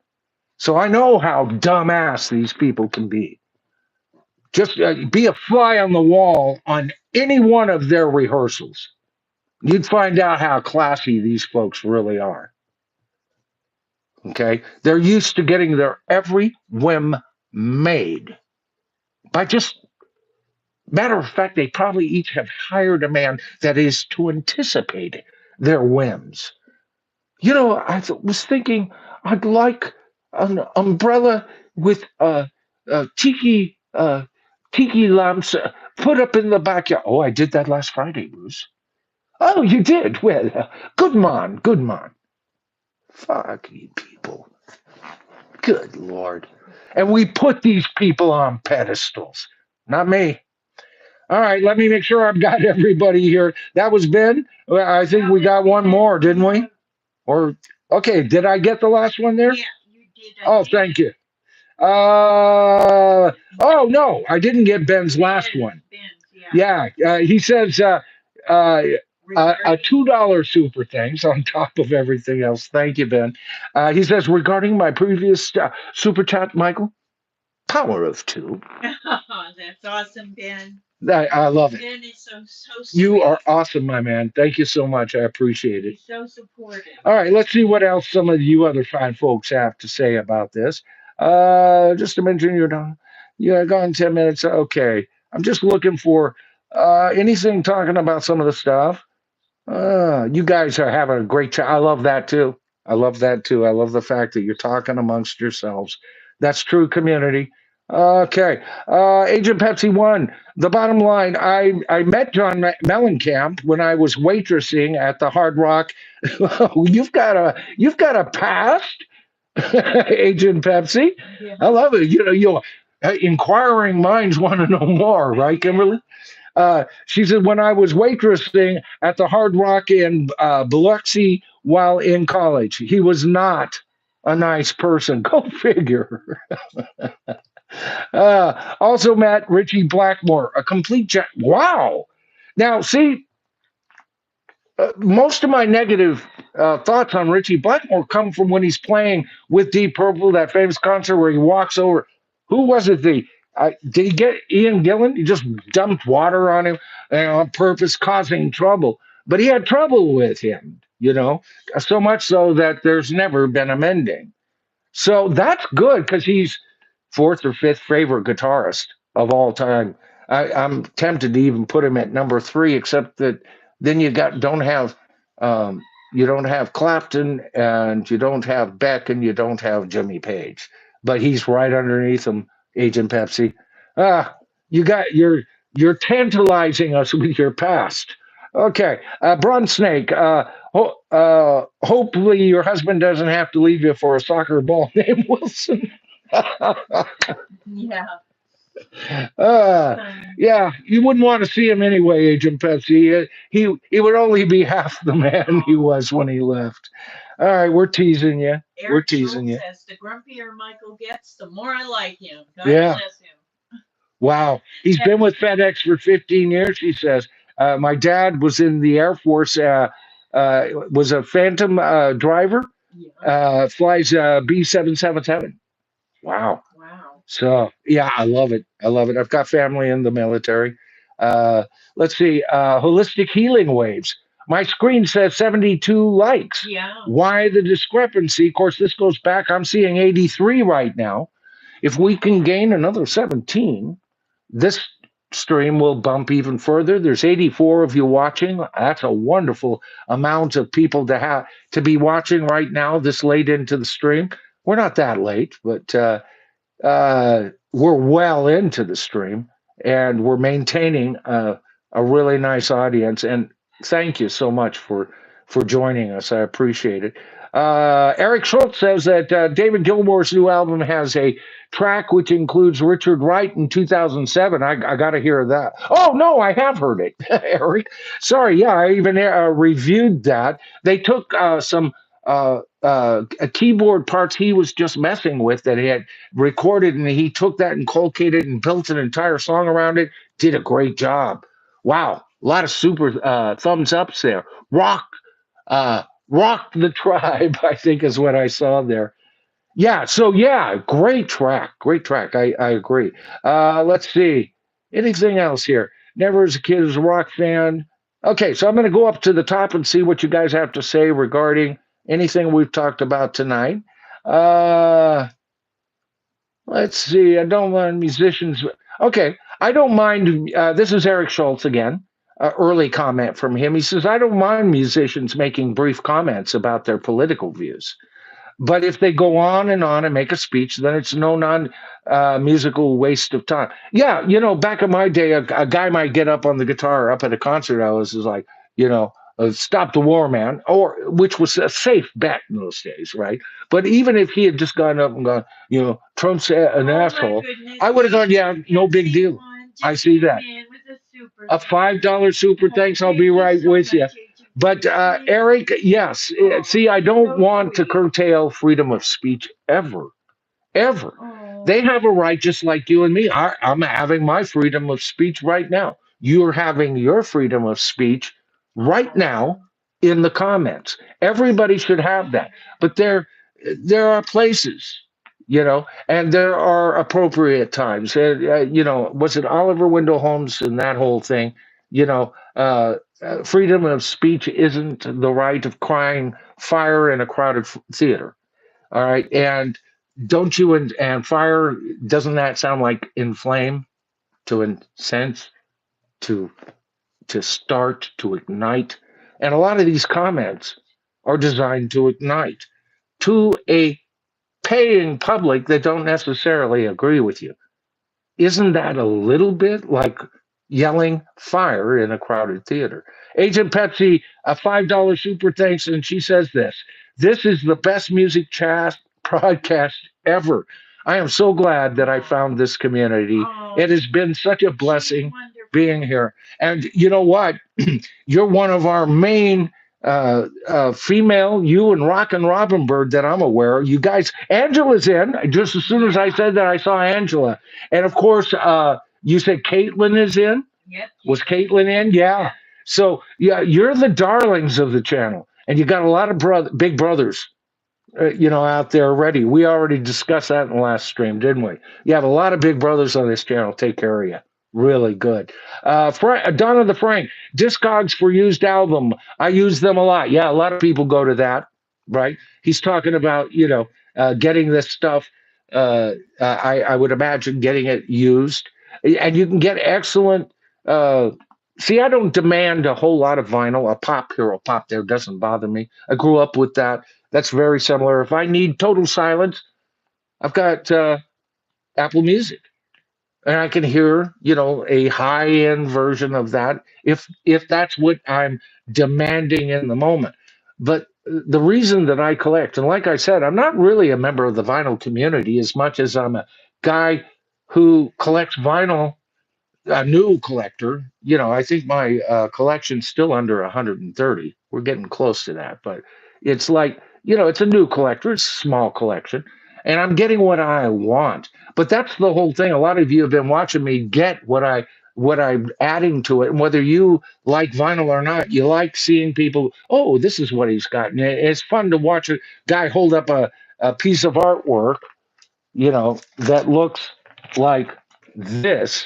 So I know how dumbass these people can be. Just be a fly on the wall on any one of their rehearsals. You'd find out how classy these folks really are. Okay? They're used to getting their every whim made by just, matter of fact, they probably each have hired a man that is to anticipate their whims. You know, was thinking I'd like an umbrella with tiki lamps put up in the backyard. Oh, I did that last Friday, Bruce. Oh, you did? Well, good man, good man. Fuck you people. Good Lord. And we put these people on pedestals. Not me. All right, let me make sure I've got everybody here. That was Ben. I think we got one more, didn't we? Or okay, did I get the last one there? Yeah, you did. Oh, thank you. Oh no, I didn't get Ben's last one. Yeah, he says a $2 super thanks on top of everything else. Thank you, Ben. He says regarding my previous super chat, Michael, power of two. That's awesome, Ben. I love it. Ben is so sweet. You are awesome, my man. Thank you so much. I appreciate it. He's so supportive. All right, let's see what else some of you other fine folks have to say about this. Just to mention, you're done. Yeah, gone 10 minutes. Okay. I'm just looking for anything talking about some of the stuff. You guys are having a great time. I love that too. I love that too. I love the fact that you're talking amongst yourselves. That's true community. Okay. Agent Pepsi 1. The bottom line, I met John Mellencamp when I was waitressing at the Hard Rock. You've got a past, Agent Pepsi. Yeah. I love it. Inquiring minds want to know more, right, Kimberly? She said, when I was waitressing at the Hard Rock in Biloxi while in college, he was not a nice person. Go figure. Also met Richie Blackmore, a complete wow. Now, see, most of my negative thoughts on Richie Blackmore come from when he's playing with Deep Purple, that famous concert where he walks over. Who was it? Did he get Ian Gillan? He just dumped water on him on purpose, causing trouble. But he had trouble with him, so much so that there's never been a mending. So that's good because he's fourth or fifth favorite guitarist of all time. I'm tempted to even put him at number three, except that then you don't have Clapton and you don't have Beck and you don't have Jimmy Page, but he's right underneath him. Agent Pepsi, you're tantalizing us with your past. Okay, Bron Snake. Hopefully your husband doesn't have to leave you for a soccer ball named Wilson. Yeah. Yeah, you wouldn't want to see him anyway, Agent Pepsi. He would only be half the man he was when he left. All right, we're teasing you. We're Eric teasing you. Schultz says the grumpier Michael gets, the more I like him. God Yeah. bless him. Wow. He's been with FedEx for 15 years, he says. My dad was in the Air Force, was a Phantom driver, flies B777. Wow. Wow. So, yeah, I love it. I love it. I've got family in the military. Let's see. Holistic Healing Waves. My screen says 72 likes. Yeah. Why the discrepancy? Of course, this goes back. I'm seeing 83 right now. If we can gain another 17, this stream will bump even further. There's 84 of you watching. That's a wonderful amount of people to be watching right now this late into the stream. We're not that late, but we're well into the stream and we're maintaining a really nice audience. And thank you so much for joining us. I appreciate it. Eric Schultz says that David Gilmour's new album has a track which includes Richard Wright in 2007. I got to hear that. Oh, no, I have heard it, Eric. Sorry. Yeah, I even reviewed that. They took some keyboard parts he was just messing with that he had recorded, and he took that and collocated and built an entire song around it. Did a great job. Wow. A lot of super thumbs ups there. Rock the Tribe, I think is what I saw there. Yeah, so yeah, great track. Great track. I agree. Let's see. Anything else here? Never as a kid was a rock fan. Okay, so I'm going to go up to the top and see what you guys have to say regarding anything we've talked about tonight. Let's see. I don't mind musicians. Okay, I don't mind. This is Eric Schultz again. Early comment from him. He says, I don't mind musicians making brief comments about their political views. But if they go on and make a speech, then it's no musical waste of time. Yeah, back in my day, a guy might get up on the guitar up at a concert. I was like, stop the war, man, or which was a safe bet in those days, right? But even if he had just gone up and gone, Trump's an Oh my asshole, goodness. I would have gone, yeah, Agent no big Pepsi deal. one I just see came that. in with a super A thanks. $5 super Oh, thanks. I'll be thank you right so with you. much, Agent But Pepsi. Eric, yes. Oh, See, I that's don't so want to sweet. curtail freedom of speech ever, ever. They Oh, have a right just like you and me. I'm having my freedom of speech right now. You're having your freedom of speech right now oh. in the comments. Everybody should have that. But there are places, and there are appropriate times. Was it Oliver Wendell Holmes and that whole thing? Freedom of speech isn't the right of crying fire in a crowded theater. All right. And don't you and fire, doesn't that sound like inflame, to incense, to start, to ignite? And a lot of these comments are designed to ignite to a paying public that don't necessarily agree with you. Isn't that a little bit like yelling fire in a crowded theater? Agent Pepsi, a $5 super thanks, and she says this: This is the best music chat podcast ever. I am so glad that I found this community. Oh, It has been such a she's blessing being wonderful. here. And you know what? You're one of our main female, you and Rockin' Robin Bird that I'm aware of. You guys, Angela's in. Just as soon as I Yeah. said that, I saw Angela. And of course, you said Caitlin is in. Yep. Was Caitlin in? Yeah. Yep. So yeah, you're the darlings of the channel, and you got a lot of big brothers, out there already. We already discussed that in the last stream, didn't we? You have a lot of big brothers on this channel. Take care of you. Really good. Donna the Frank, Discogs for used album. I use them a lot. Yeah, a lot of people go to that, right? He's talking about, getting this stuff. I would imagine getting it used. And you can get excellent. Uh, See, I don't demand a whole lot of vinyl. A pop here, a pop there doesn't bother me. I grew up with that. That's very similar. If I need total silence, I've got Apple Music, and I can hear, a high end version of that if that's what I'm demanding in the moment. But the reason that I collect, and like I said, I'm not really a member of the vinyl community as much as I'm a guy who collects vinyl, a new collector. I think my collection's still under 130. We're getting close to that, but it's like, it's a new collector. It's a small collection, and I'm getting what I want. But that's the whole thing. A lot of you have been watching me get what I'm adding to it, and whether you like vinyl or not, you like seeing people. Oh, this is what he's got. And it's fun to watch a guy hold up a piece of artwork, that looks like this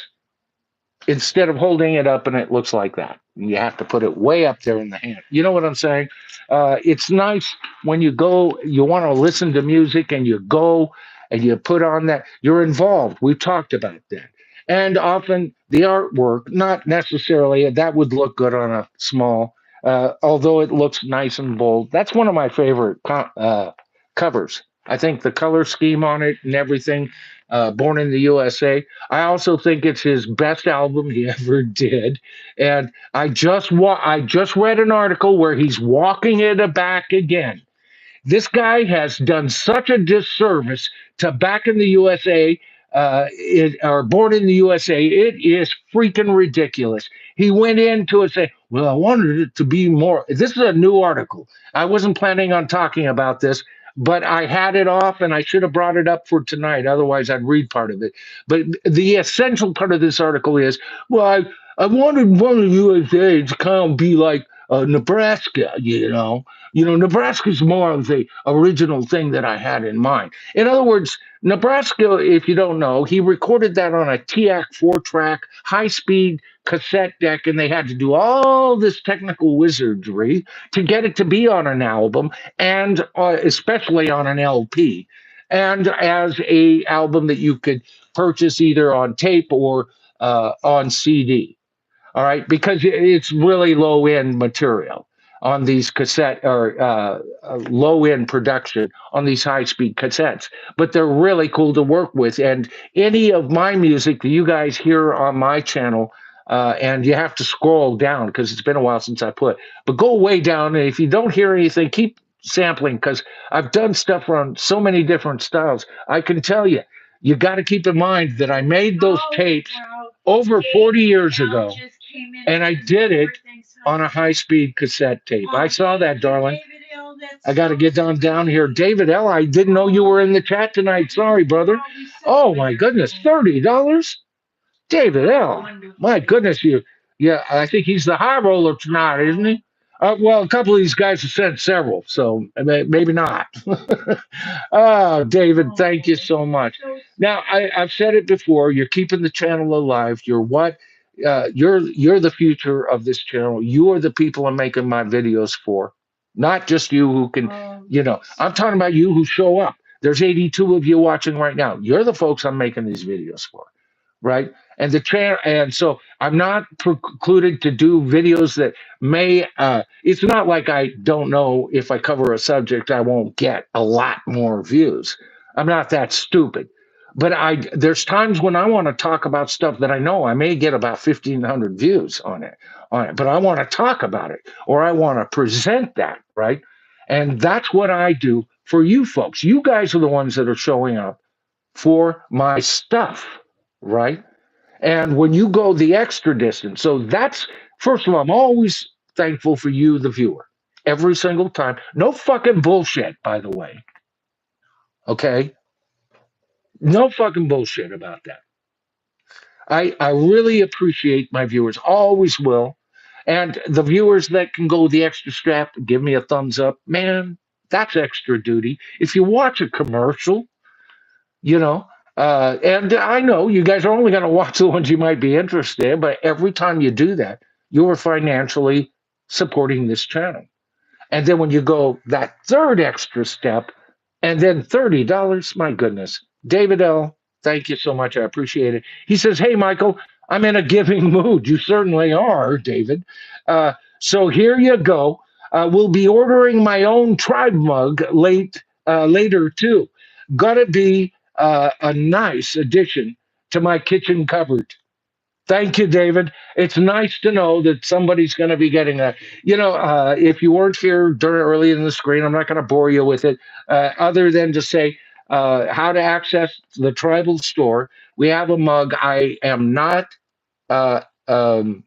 instead of holding it up and it looks like that. You have to put it way up there in the hand. You know what I'm saying? It's nice when you go, you want to listen to music and you go and you put on that, you're involved. We've talked about that. And often the artwork, not necessarily, that would look good on a small, although it looks nice and bold. That's one of my favorite covers. I think the color scheme on it and everything, Born in the USA. I also think it's his best album he ever did. And I just read an article where he's walking it back again. This guy has done such a disservice to Back in the USA, or Born in the USA. It is freaking ridiculous. He went into it saying, "Well, I wanted it to be more." This is a new article. I wasn't planning on talking about this, but I had it off and I should have brought it up for tonight. Otherwise, I'd read part of it. But the essential part of this article is, well, I wanted Born in the USA to kind of be like Nebraska, Nebraska's more of the original thing that I had in mind. In other words, Nebraska, if you don't know, he recorded that on a TAC 4-track, high speed cassette deck, and they had to do all this technical wizardry to get it to be on an album, and especially on an LP, and as a album that you could purchase either on tape or on CD. All right, because it's really low end material on these cassette or low end production on these high speed cassettes, but they're really cool to work with. And any of my music that you guys hear on my channel, and you have to scroll down because it's been a while since I put. But go way down, and if you don't hear anything, keep sampling because I've done stuff on so many different styles. I can tell you, you got to keep in mind that I made those tapes over 40 years ago, and I did it on a high-speed cassette tape. I saw that, darling. I got to get down here. David L., I didn't know you were in the chat tonight. Sorry, brother. Oh, my goodness. $30? David L. My goodness, you. Yeah, I think he's the high roller tonight, isn't he? Well, a couple of these guys have sent several, so maybe not. Oh, David, thank you so much. Now, I've said it before. You're keeping the channel alive. You're what? You're the future of this channel. You are the people I'm making my videos for, not just you who can. I'm talking about you who show up. There's 82 of you watching right now. You're the folks I'm making these videos for, right? And and so I'm not precluded to do videos that may. It's not like I don't know if I cover a subject I won't get a lot more views. I'm not that stupid. But there's times when I want to talk about stuff that I know I may get about 1,500 views on it. But I want to talk about it or I want to present that, right? And that's what I do for you folks. You guys are the ones that are showing up for my stuff, right? And when you go the extra distance, so that's, first of all, I'm always thankful for you, the viewer, every single time. No fucking bullshit, by the way. Okay? No fucking bullshit about that. I really appreciate my viewers, always will. And the viewers that can go the extra step, give me a thumbs up, man, that's extra duty. If you watch a commercial, you know, and I know you guys are only going to watch the ones you might be interested in, but every time you do that, you're financially supporting this channel. And then when you go that third extra step, and then $30, my goodness. David L., thank you so much. I appreciate it. He says, hey, Michael, I'm in a giving mood. You certainly are, David. So here you go. We'll be ordering my own tribe mug later, too. Gotta be a nice addition to my kitchen cupboard. Thank you, David. It's nice to know that somebody's going to be getting a. If you weren't here during early in the screen, I'm not going to bore you with it, other than to say how to access the tribal store. We have a mug. I am not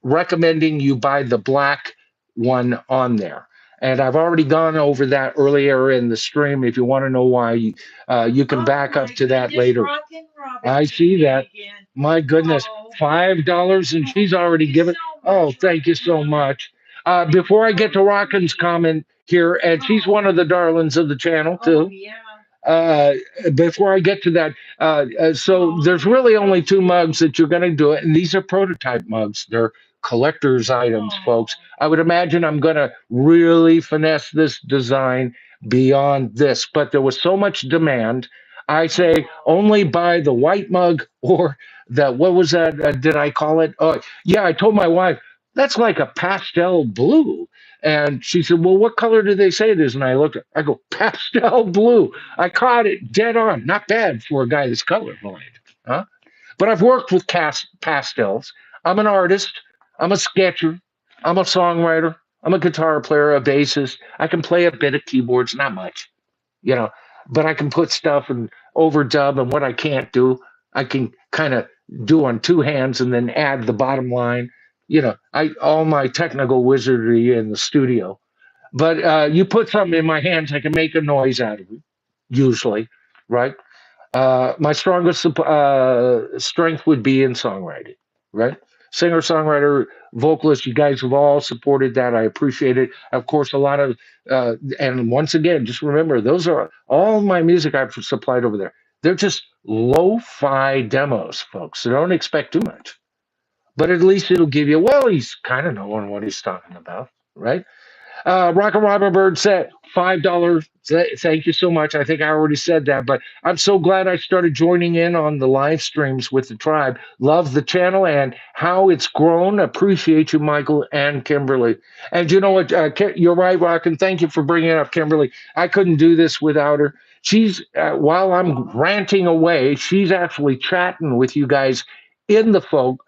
recommending you buy the black one on there. And I've already gone over that earlier in the stream. If you want to know why, you can back up to that later. I see that. My goodness, $5, and she's already given. Oh, thank you so much. Before I get to Rockin's comment here, and she's one of the darlings of the channel too. Uh, Before I get to that, so there's really only two mugs that you're going to do it, and these are prototype mugs. They're collector's items, folks. I would imagine I'm going to really finesse this design beyond this, but there was so much demand. I say only buy the white mug or the, what was that? Did I call it? Oh, yeah, I told my wife, that's like a pastel blue. And she said, well, what color did they say it is? And I looked, I go, pastel blue. I caught it dead on. Not bad for a guy that's colorblind, huh? But I've worked with pastels. I'm an artist. I'm a sketcher. I'm a songwriter. I'm a guitar player, a bassist. I can play a bit of keyboards, not much, you know, but I can put stuff and overdub. And what I can't do, I can kind of do on two hands and then add the bottom line. All my technical wizardry in the studio. But you put something in my hands, I can make a noise out of it, usually, right? My strongest strength would be in songwriting, right? Singer, songwriter, vocalist, you guys have all supported that. I appreciate it. Of course, a lot of, and once again, just remember, those are all my music I've supplied over there. They're just lo-fi demos, folks. So don't expect too much. But at least it'll give you, well, he's kind of knowing what he's talking about, right? Rock and Robert Bird said $5. Thank you so much. I think I already said that, but I'm so glad I started joining in on the live streams with the tribe. Love the channel and how it's grown. Appreciate you, Michael and Kimberly. And you know what? You're right, Rock, and thank you for bringing it up, Kimberly. I couldn't do this without her. She's while I'm ranting away, she's actually chatting with you guys in the folk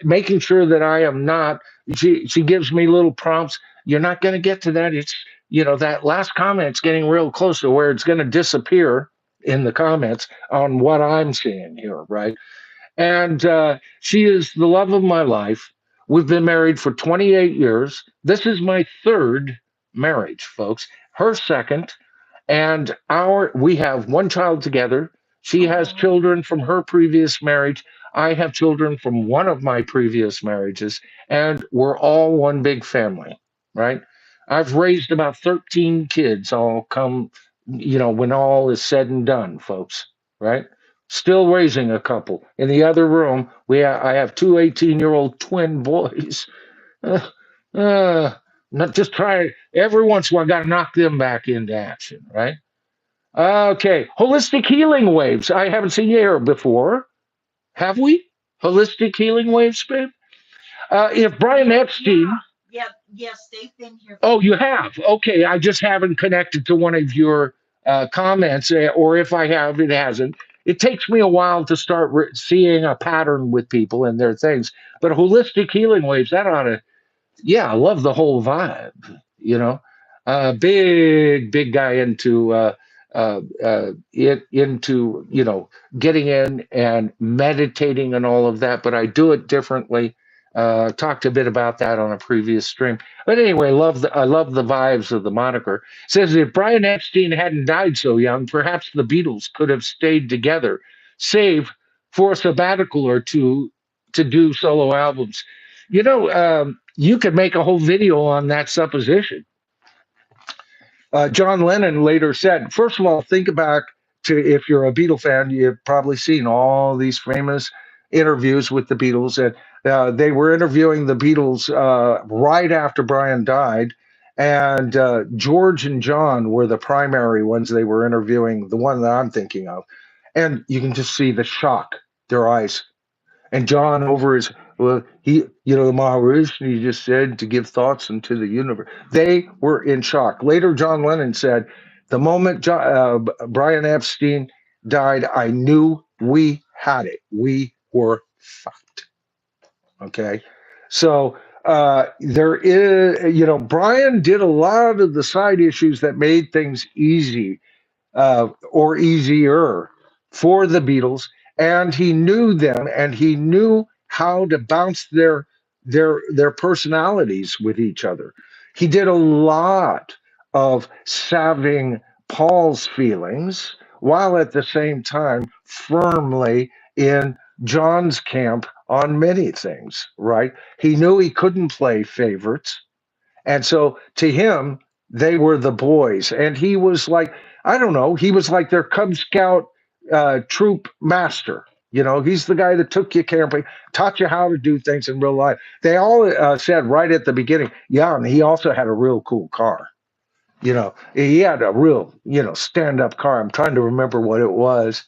making sure that I am not. She gives me little prompts. You're not going to get to that. It's that last comment's getting real close to where it's going to disappear in the comments on what I'm seeing here, right? And she is the love of my life. We've been married for 28 years. This is my third marriage, folks. Her second, and we have one child together. She has children from her previous marriage. I have children from one of my previous marriages, and we're all one big family, right? I've raised about 13 kids, all come, when all is said and done, folks, right? Still raising a couple. In the other room, I have two 18-year-old twin boys. Uh, uh, not just try every once in a while, got to knock them back into action, right? Okay, holistic healing waves. I haven't seen you here before. Have we? Holistic healing waves, babe? If Brian Epstein. Yes, they've been here. Oh, you have? Okay, I just haven't connected to one of your comments, or if I have, it hasn't. It takes me a while to start seeing a pattern with people and their things. But holistic healing waves, that ought to, yeah, I love the whole vibe, you know. Big guy into getting in and meditating and all of that, but I do it differently. Talked a bit about that on a previous stream. But anyway, I love the vibes of the moniker. It says if Brian Epstein hadn't died so young, perhaps the Beatles could have stayed together, save for a sabbatical or two to do solo albums. You could make a whole video on that supposition. John Lennon later said, first of all, think back to if you're a Beatle fan, you've probably seen all these famous interviews with the Beatles. And they were interviewing the Beatles right after Brian died. And George and John were the primary ones they were interviewing, the one that I'm thinking of. And you can just see the shock, their eyes. And John over his, well, the Maharishi just said to give thoughts into the universe. They were in shock. Later, John Lennon said, the moment Brian Epstein died, I knew we had it. We were fucked. Okay. So there is, Brian did a lot of the side issues that made things easy or easier for the Beatles, and he knew them, and he knew how to bounce their personalities with each other. He did a lot of salving Paul's feelings while at the same time firmly in John's camp on many things, right? He knew he couldn't play favorites, and so to him, they were the boys. And he was like, I don't know, he was like their Cub Scout troop master. He's the guy that took you camping, taught you how to do things in real life. They all said right at the beginning, yeah, and he also had a real cool car. He had a real, stand-up car. I'm trying to remember what it was.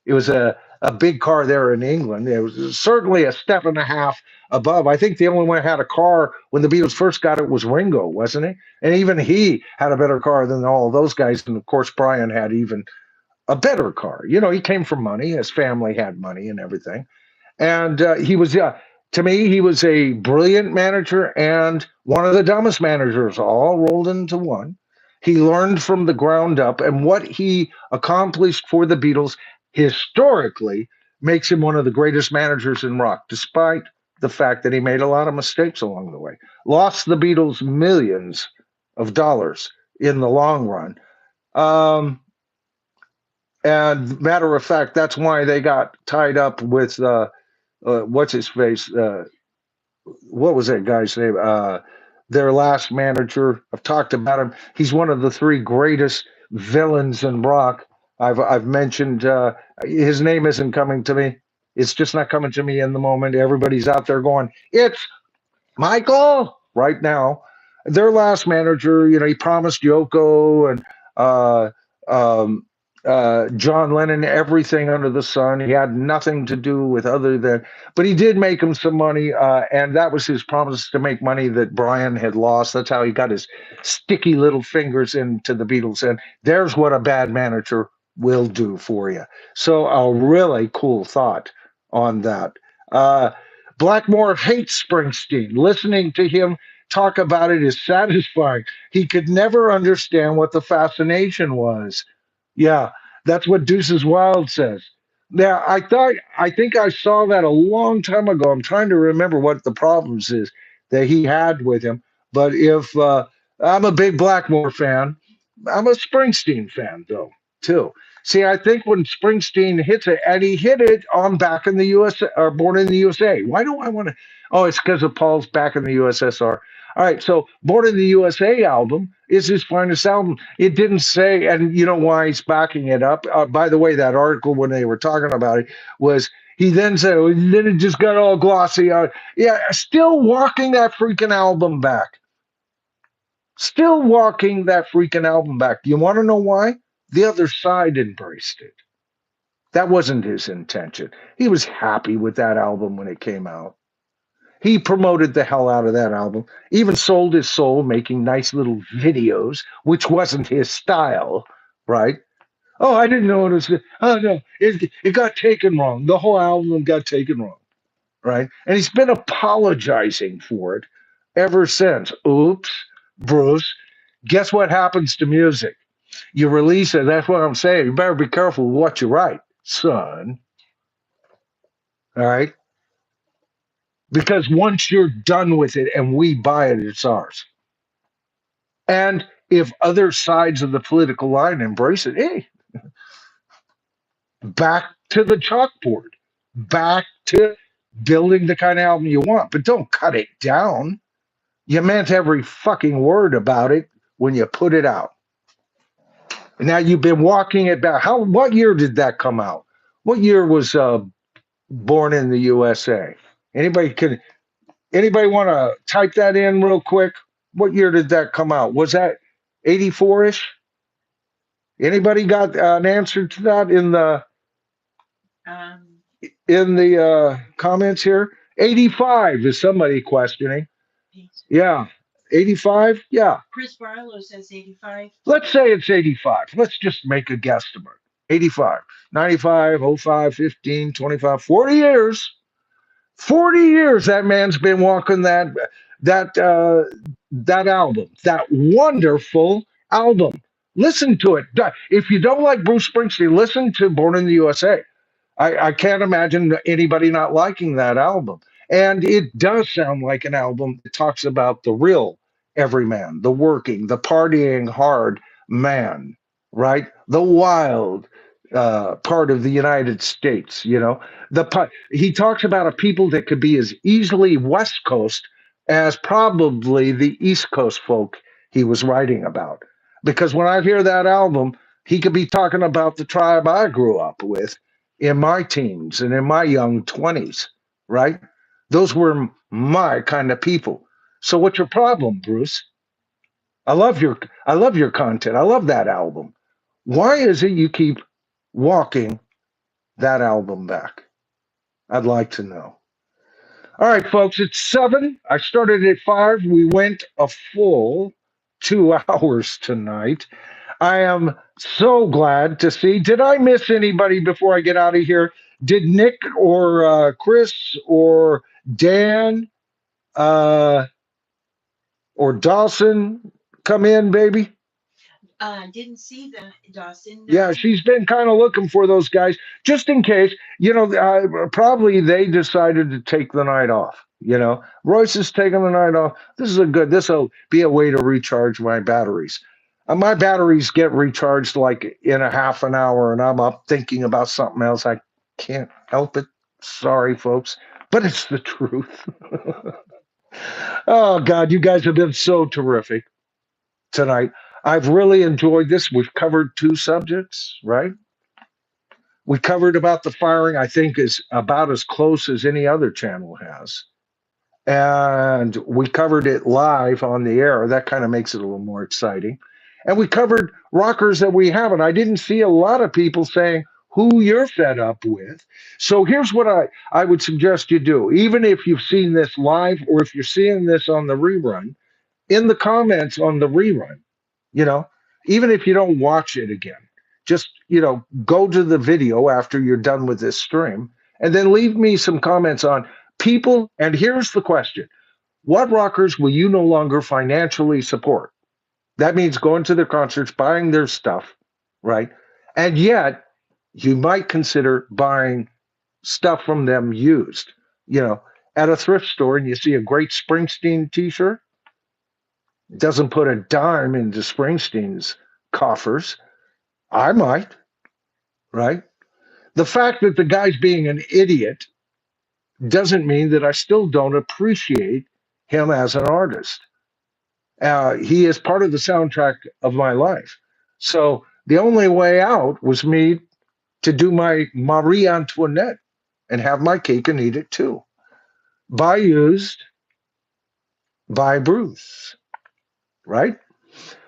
It was a big car there in England. It was certainly a step and a half above. I think the only one who had a car when the Beatles first got it was Ringo, wasn't he? And even he had a better car than all of those guys. And of course, Brian had even a better car. He came from money. His family had money and everything. And he was, to me, he was a brilliant manager and one of the dumbest managers, all rolled into one. He learned from the ground up, and what he accomplished for the Beatles historically makes him one of the greatest managers in rock, despite the fact that he made a lot of mistakes along the way. Lost the Beatles millions of dollars in the long run. And matter of fact, that's why they got tied up with what's his face? What was that guy's name? Their last manager. I've talked about him. He's one of the three greatest villains in rock. I've mentioned his name isn't coming to me. It's just not coming to me in the moment. Everybody's out there going, it's Michael right now. Their last manager, he promised Yoko and uh, um, John Lennon everything under the sun. He had nothing to do with other than, but he did make him some money, and that was his promise to make money that Brian had lost. That's how he got his sticky little fingers into the Beatles. And there's what a bad manager will do for you. So a really cool thought on that. Blackmore hates Springsteen. Listening to him talk about it is satisfying. He could never understand what the fascination was. Yeah, that's what Deuces Wild says. Now, I think I saw that a long time ago. I'm trying to remember what the problems is that he had with him. But if I'm a big Blackmore fan, I'm a Springsteen fan though too. See, I think when Springsteen hits it, and he hit it on Back in the USA or Born in the USA. Why do I want to? Oh, it's because of Paul's Back in the USSR. All right, so Born in the USA album is his finest album. It didn't say, and you know why he's backing it up. By the way, that article when they were talking about it was he then said, oh, then it just got all glossy. Yeah, still walking that freaking album back. Still walking that freaking album back. You want to know why? The other side embraced it. That wasn't his intention. He was happy with that album when it came out. He promoted the hell out of that album, even sold his soul making nice little videos, which wasn't his style, right? Oh, I didn't know it was. Oh, no, it got taken wrong. The whole album got taken wrong, right? And he's been apologizing for it ever since. Oops, Bruce. Guess what happens to music? You release it. That's what I'm saying. You better be careful with what you write, son. All right? Because once you're done with it and we buy it, it's ours. And if other sides of the political line embrace it, hey, back to the chalkboard, back to building the kind of album you want, but don't cut it down. You meant every fucking word about it when you put it out. Now you've been walking it back. What year did that come out? What year was Born in the USA? Anybody want to type that in real quick? What year did that come out? Was that 84-ish? Anybody got an answer to that Um, in the comments here? 85 is somebody questioning. Yeah. 85? Yeah. Chris Barlow says 85. Let's say it's 85. Let's just make a guesstimate. 85, 95, 05, 15, 25, 40 years. 40 years that man's been walking that that album, that wonderful album. Listen to it. If you don't like Bruce Springsteen, listen to Born in the USA. I can't imagine anybody not liking that album. And it does sound like an album that talks about the real everyman, the working, the partying hard man, right? The wild part of the United States, you know. He talks about a people that could be as easily West Coast as probably the East Coast folk he was writing about. Because when I hear that album, he could be talking about the tribe I grew up with in my teens and in my young 20s, right? Those were my kind of people. So what's your problem, Bruce? I love your content. I love that album. Why is it you keep walking that album back? I'd like to know. All right, folks, it's 7. I started at 5. We went a full 2 hours tonight. I am so glad to see. Did I miss anybody before I get out of here? Did Nick or Chris or Dan uh, or Dawson come in, baby? Didn't see the Dawson. Yeah, she's been kind of looking for those guys just in case. You know, probably they decided to take the night off. You know, Royce is taking the night off. This will be a way to recharge my batteries. My batteries get recharged like in a half an hour, and I'm up thinking about something else. I can't help it. Sorry, folks, but it's the truth. Oh, God, you guys have been so terrific tonight. I've really enjoyed this. We've covered 2 subjects, right? We covered about the firing, I think is about as close as any other channel has. And we covered it live on the air. That kind of makes it a little more exciting. And we covered rockers that we haven't. I didn't see a lot of people saying who you're fed up with. So here's what I would suggest you do. Even if you've seen this live or if you're seeing this on the rerun, in the comments on the rerun, you know, even if you don't watch it again, just, you know, go to the video after you're done with this stream and then leave me some comments on People, and here's the question: what rockers will you no longer financially support? That means going to their concerts, buying their stuff, right? And yet, you might consider buying stuff from them used. You know, at a thrift store, and you see a great Springsteen T-shirt, doesn't put a dime into Springsteen's coffers. I might, right? The fact that the guy's being an idiot doesn't mean that I still don't appreciate him as an artist. He is part of the soundtrack of my life. So the only way out was me to do my Marie Antoinette and have my cake and eat it too. Buy used, buy Bruce, right?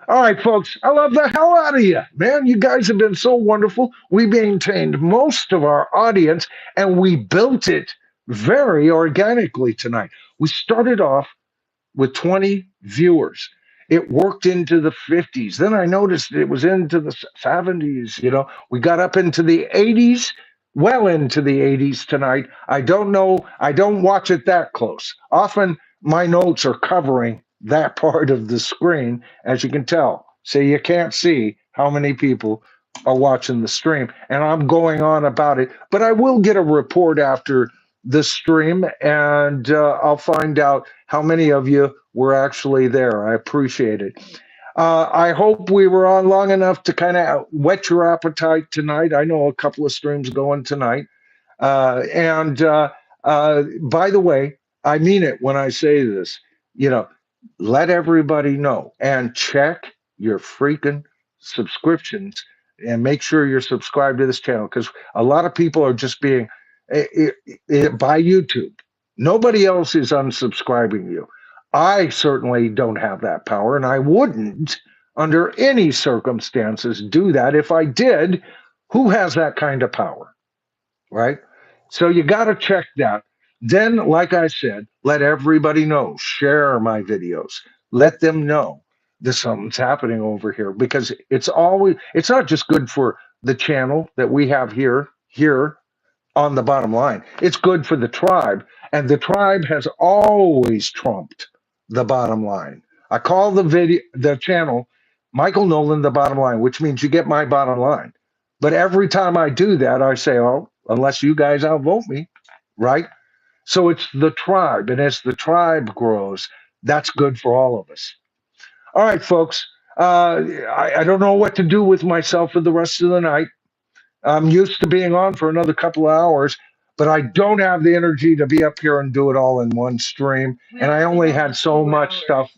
All right, folks, I love the hell out of you, man. You guys have been so wonderful. We maintained most of our audience and we built it very organically tonight. We started off with 20 viewers. It worked into the 50s. Then I noticed it was into the 70s. You know, we got up into the 80s, well into the 80s tonight. I don't know. I don't watch it that close. Often my notes are covering that part of the screen, as you can tell. So you can't see how many people are watching the stream. And I'm going on about it. But I will get a report after the stream and I'll find out how many of you were actually there. I appreciate it. I hope we were on long enough to kind of whet your appetite tonight. I know a couple of streams going tonight. And by the way, I mean it when I say this. You know, let everybody know and check your freaking subscriptions and make sure you're subscribed to this channel because a lot of people are just being by YouTube. Nobody else is unsubscribing you. I certainly don't have that power, and I wouldn't, under any circumstances, do that. If I did, who has that kind of power, right? So you got to check that. Then, like I said, let everybody know. Share my videos. Let them know that something's happening over here because it's not just good for the channel that we have here on the bottom line. It's good for the tribe, and the tribe has always trumped the bottom line. I call the channel Michael Noland the bottom line, which means you get my bottom line. But every time I do that, I say, "Oh, unless you guys outvote me," right? So it's the tribe, and as the tribe grows, that's good for all of us. All right, folks. I don't know what to do with myself for the rest of the night. I'm used to being on for another couple of hours, but I don't have the energy to be up here and do it all in one stream. And I only had so much stuff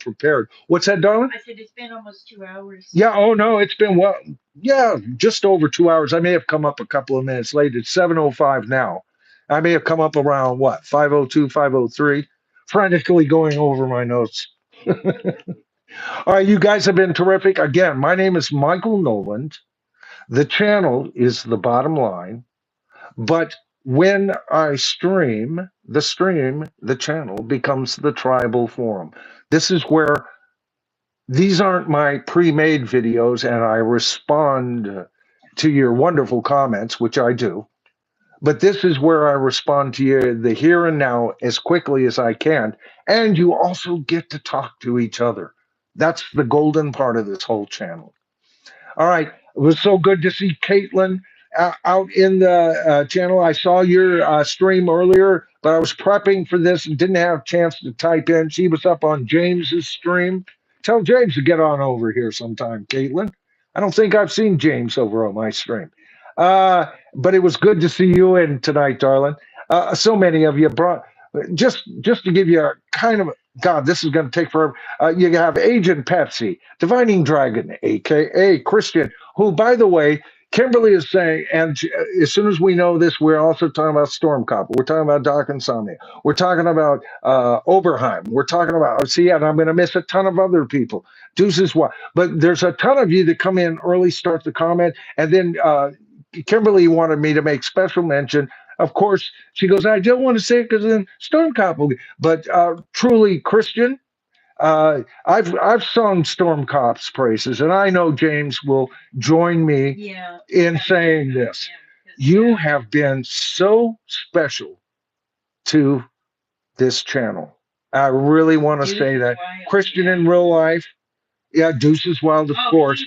prepared. What's that, darling? I said it's been almost 2 hours. Yeah. Oh no, it's been yeah, just over 2 hours. I may have come up a couple of minutes late. It's 7:05 now. I may have come up around what 5:02, 5:03, frantically going over my notes. All right, you guys have been terrific. Again, my name is Michael Noland. The channel is the bottom line, but when I stream, the channel becomes the tribal forum. This is where these aren't my pre-made videos and I respond to your wonderful comments, which I do. But this is where I respond to you the here and now as quickly as I can. And you also get to talk to each other. That's the golden part of this whole channel. All right. It was so good to see Caitlin out in the channel. I saw your stream earlier, but I was prepping for this and didn't have a chance to type in. She was up on James's stream. Tell James to get on over here sometime, Caitlin. I don't think I've seen James over on my stream. But it was good to see you in tonight, darling. So many of you brought just to give you a kind of God, this is going to take forever. You have Agent Pepsi, Divining Dragon, aka Christian, who, by the way, Kimberly is saying, and as soon as we know this, we're also talking about Stormcop. We're talking about Dark Insomnia. We're talking about Oberheim. We're talking about, see, and I'm going to miss a ton of other people. Deuces what? But there's a ton of you that come in early, start the comment, and then Kimberly wanted me to make special mention. Of course, she goes, I don't want to say it because then Stormcop will. But truly, Christian, I've sung Stormcop's praises, and I know James will join me in saying this. You have been so special to this channel. I really want to say that. Christian in real life, yeah, Deuce is Wild, of course.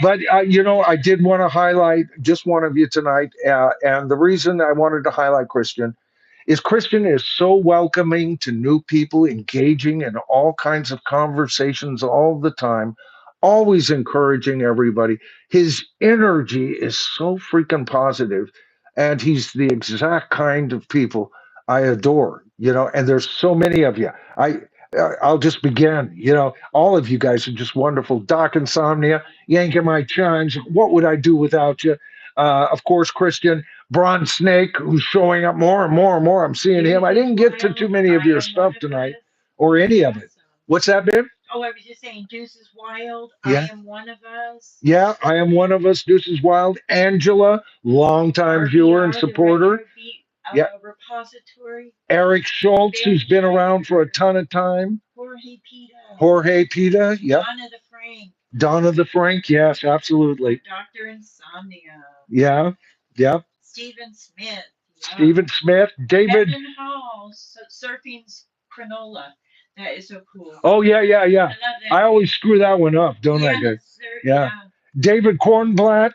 But I did want to highlight just one of you tonight, and the reason I wanted to highlight Christian is so welcoming to new people, engaging in all kinds of conversations all the time, always encouraging everybody. His energy is so freaking positive, and he's the exact kind of people I adore. And there's so many of you. I'll just begin. All of you guys are just wonderful. Doc Insomnia, yanking my chimes. What would I do without you? Of course, Christian. Bronze Snake, who's showing up more and more and more. I'm seeing him. I didn't get to too many of your stuff tonight, or any of it. What's that, babe? Oh, I was just saying, Deuce is Wild. Yeah. I am one of us. Yeah, I am one of us. Deuce is Wild. Angela, longtime viewer and supporter. Yeah. Repository. Eric Schultz, who's been around for a ton of time. Jorge Pita. Yeah. Donna the Frank. Donna the Frank. Yes, absolutely. Dr. Insomnia. Yeah. Yeah. Stephen Smith. Yeah. Stephen Smith. David. Evan Hall. Surfing's Cronola. That is so cool. Oh, yeah. I love that. I always screw that one up, don't I, guys? Yeah. David Kornblatt.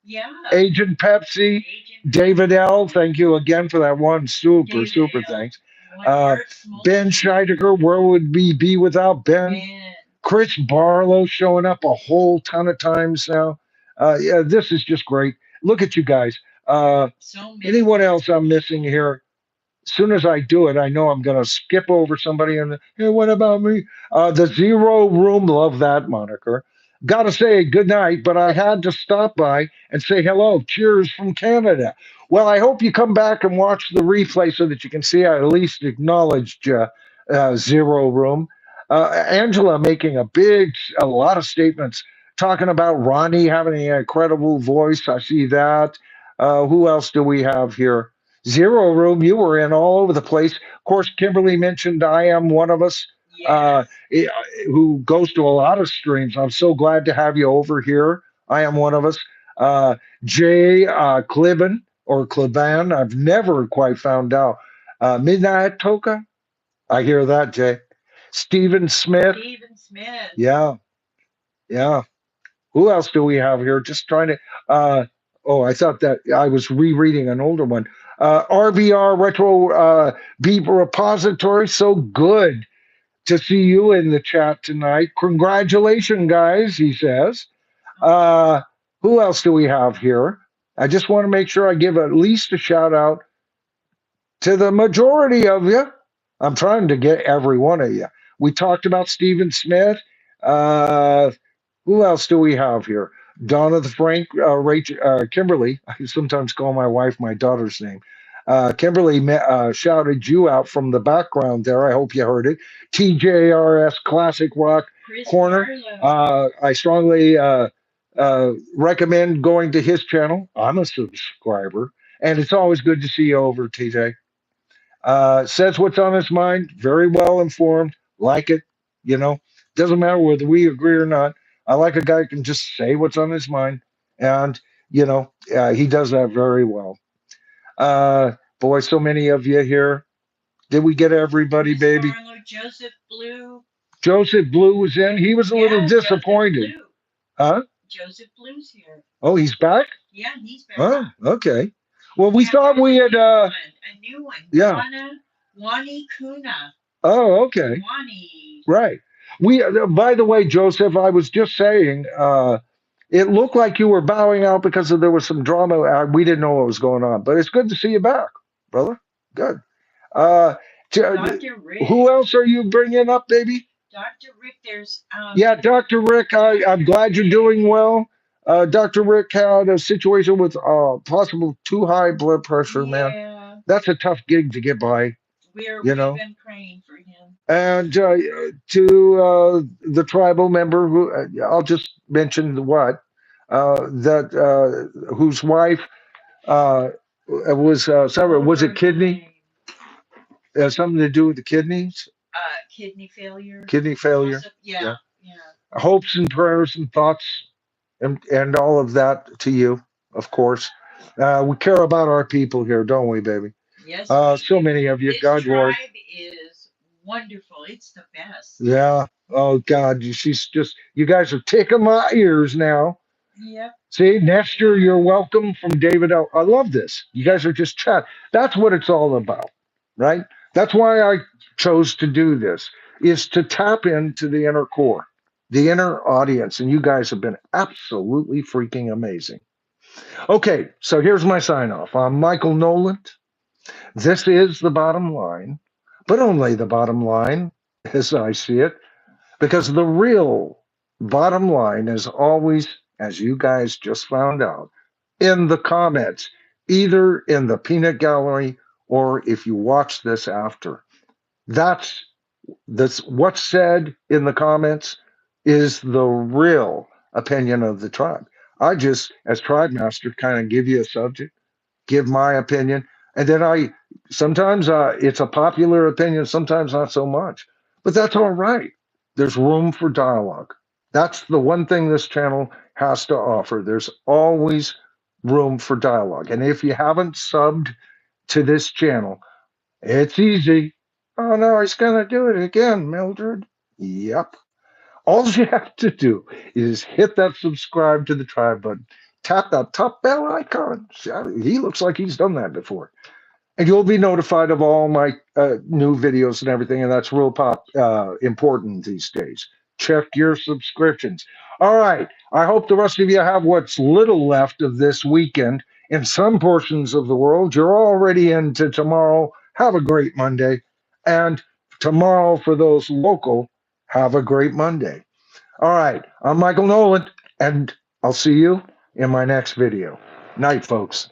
Yeah. Agent Pepsi. David L. Thank you again for that one. Super thanks. Ben Scheidegger. Where would we be without Ben? Chris Barlow showing up a whole ton of times now. Yeah, this is just great. Look at you guys. Anyone else I'm missing here? As soon as I do it, I know I'm going to skip over somebody. And hey, what about me? The Zero Room, love that moniker. Got to say good night, but I had to stop by and say hello. Cheers from Canada. Well, I hope you come back and watch the replay so that you can see I at least acknowledged Zero Room. Angela making a lot of statements talking about Ronnie having an incredible voice. I see that. Who else do we have here? Zero Room, you were in all over the place. Of course, Kimberly mentioned I Am One of Us, who goes to a lot of streams. I'm so glad to have you over here. I Am One of Us. Jay Cliban or Cliban, I've never quite found out. Midnight Toka, I hear that, Jay. Stephen Smith. Yeah. Who else do we have here? Just trying to. I thought that I was rereading an older one. RBR Retro Beat Repository. So good to see you in the chat tonight. Congratulations, guys, he says. Who else do we have here? I just want to make sure I give at least a shout out to the majority of you. I'm trying to get every one of you. We talked about Stephen Smith. Who else do we have here? Donna the Frank, Rachel, Kimberly. I sometimes call my wife my daughter's name. Kimberly shouted you out from the background there. I hope you heard it. TJRS Classic Rock Corner. I strongly recommend going to his channel. I'm a subscriber. And it's always good to see you over, TJ. Says what's on his mind. Very well informed. Like it. Doesn't matter whether we agree or not. I like a guy who can just say what's on his mind, and he does that very well. Boy, so many of you here. Did we get everybody, baby? Joseph Blue. Joseph Blue was in. He was a little disappointed. Huh? Joseph Blue's here. Oh, he's back? Yeah, he's back. Oh, okay. Well, we thought we had a new one. Yeah. Wani Kuna. Oh, okay. Wani. Right. We, by the way, Joseph, I was just saying, it looked like you were bowing out because there was some drama. We didn't know what was going on, but it's good to see you back, brother. Good. Dr. Rick. Who else are you bringing up, baby? Dr. Rick, there's. Yeah, Dr. Rick, I'm glad you're doing well. Dr. Rick had a situation with possible too high blood pressure, man. That's a tough gig to get by. We've been praying for him. And to the tribal member, who I'll just mention whose wife was it kidney? Something to do with the kidneys? Kidney failure. Kidney failure. Yeah. Hopes and prayers and thoughts and all of that to you, of course. We care about our people here, don't we, baby? Yes, So many of you. this God, Lord. tribe is wonderful. It's the best. Yeah. Oh, God. She's just, you guys are tickling my ears now. Yep. See, Nestor, you're welcome from David. I love this. You guys are just chat. That's what it's all about, right? That's why I chose to do this, is to tap into the inner core, the inner audience. And you guys have been absolutely freaking amazing. Okay, so here's my sign off. I'm Michael Noland. This is the bottom line, but only the bottom line as I see it, because the real bottom line is always, as you guys just found out, in the comments, either in the peanut gallery or if you watch this after. That's what's said in the comments is the real opinion of the tribe. I just, as tribe master, kind of give you a subject, give my opinion, and then I sometimes it's a popular opinion, sometimes not so much, but that's all right. There's room for dialogue. That's the one thing this channel has to offer. There's always room for dialogue, and if you haven't subbed to this channel, it's easy. Oh no, he's gonna do it again, Mildred. Yep. All you have to do is hit that subscribe to the tribe button, tap that top bell icon. He looks like he's done that before. And you'll be notified of all my new videos and everything. And that's real important these days. Check your subscriptions. All right. I hope the rest of you have what's little left of this weekend. In some portions of the world, you're already into tomorrow. Have a great Monday. And tomorrow, for those local, have a great Monday. All right, I'm Michael Noland, and I'll see you in my next video. Night, folks.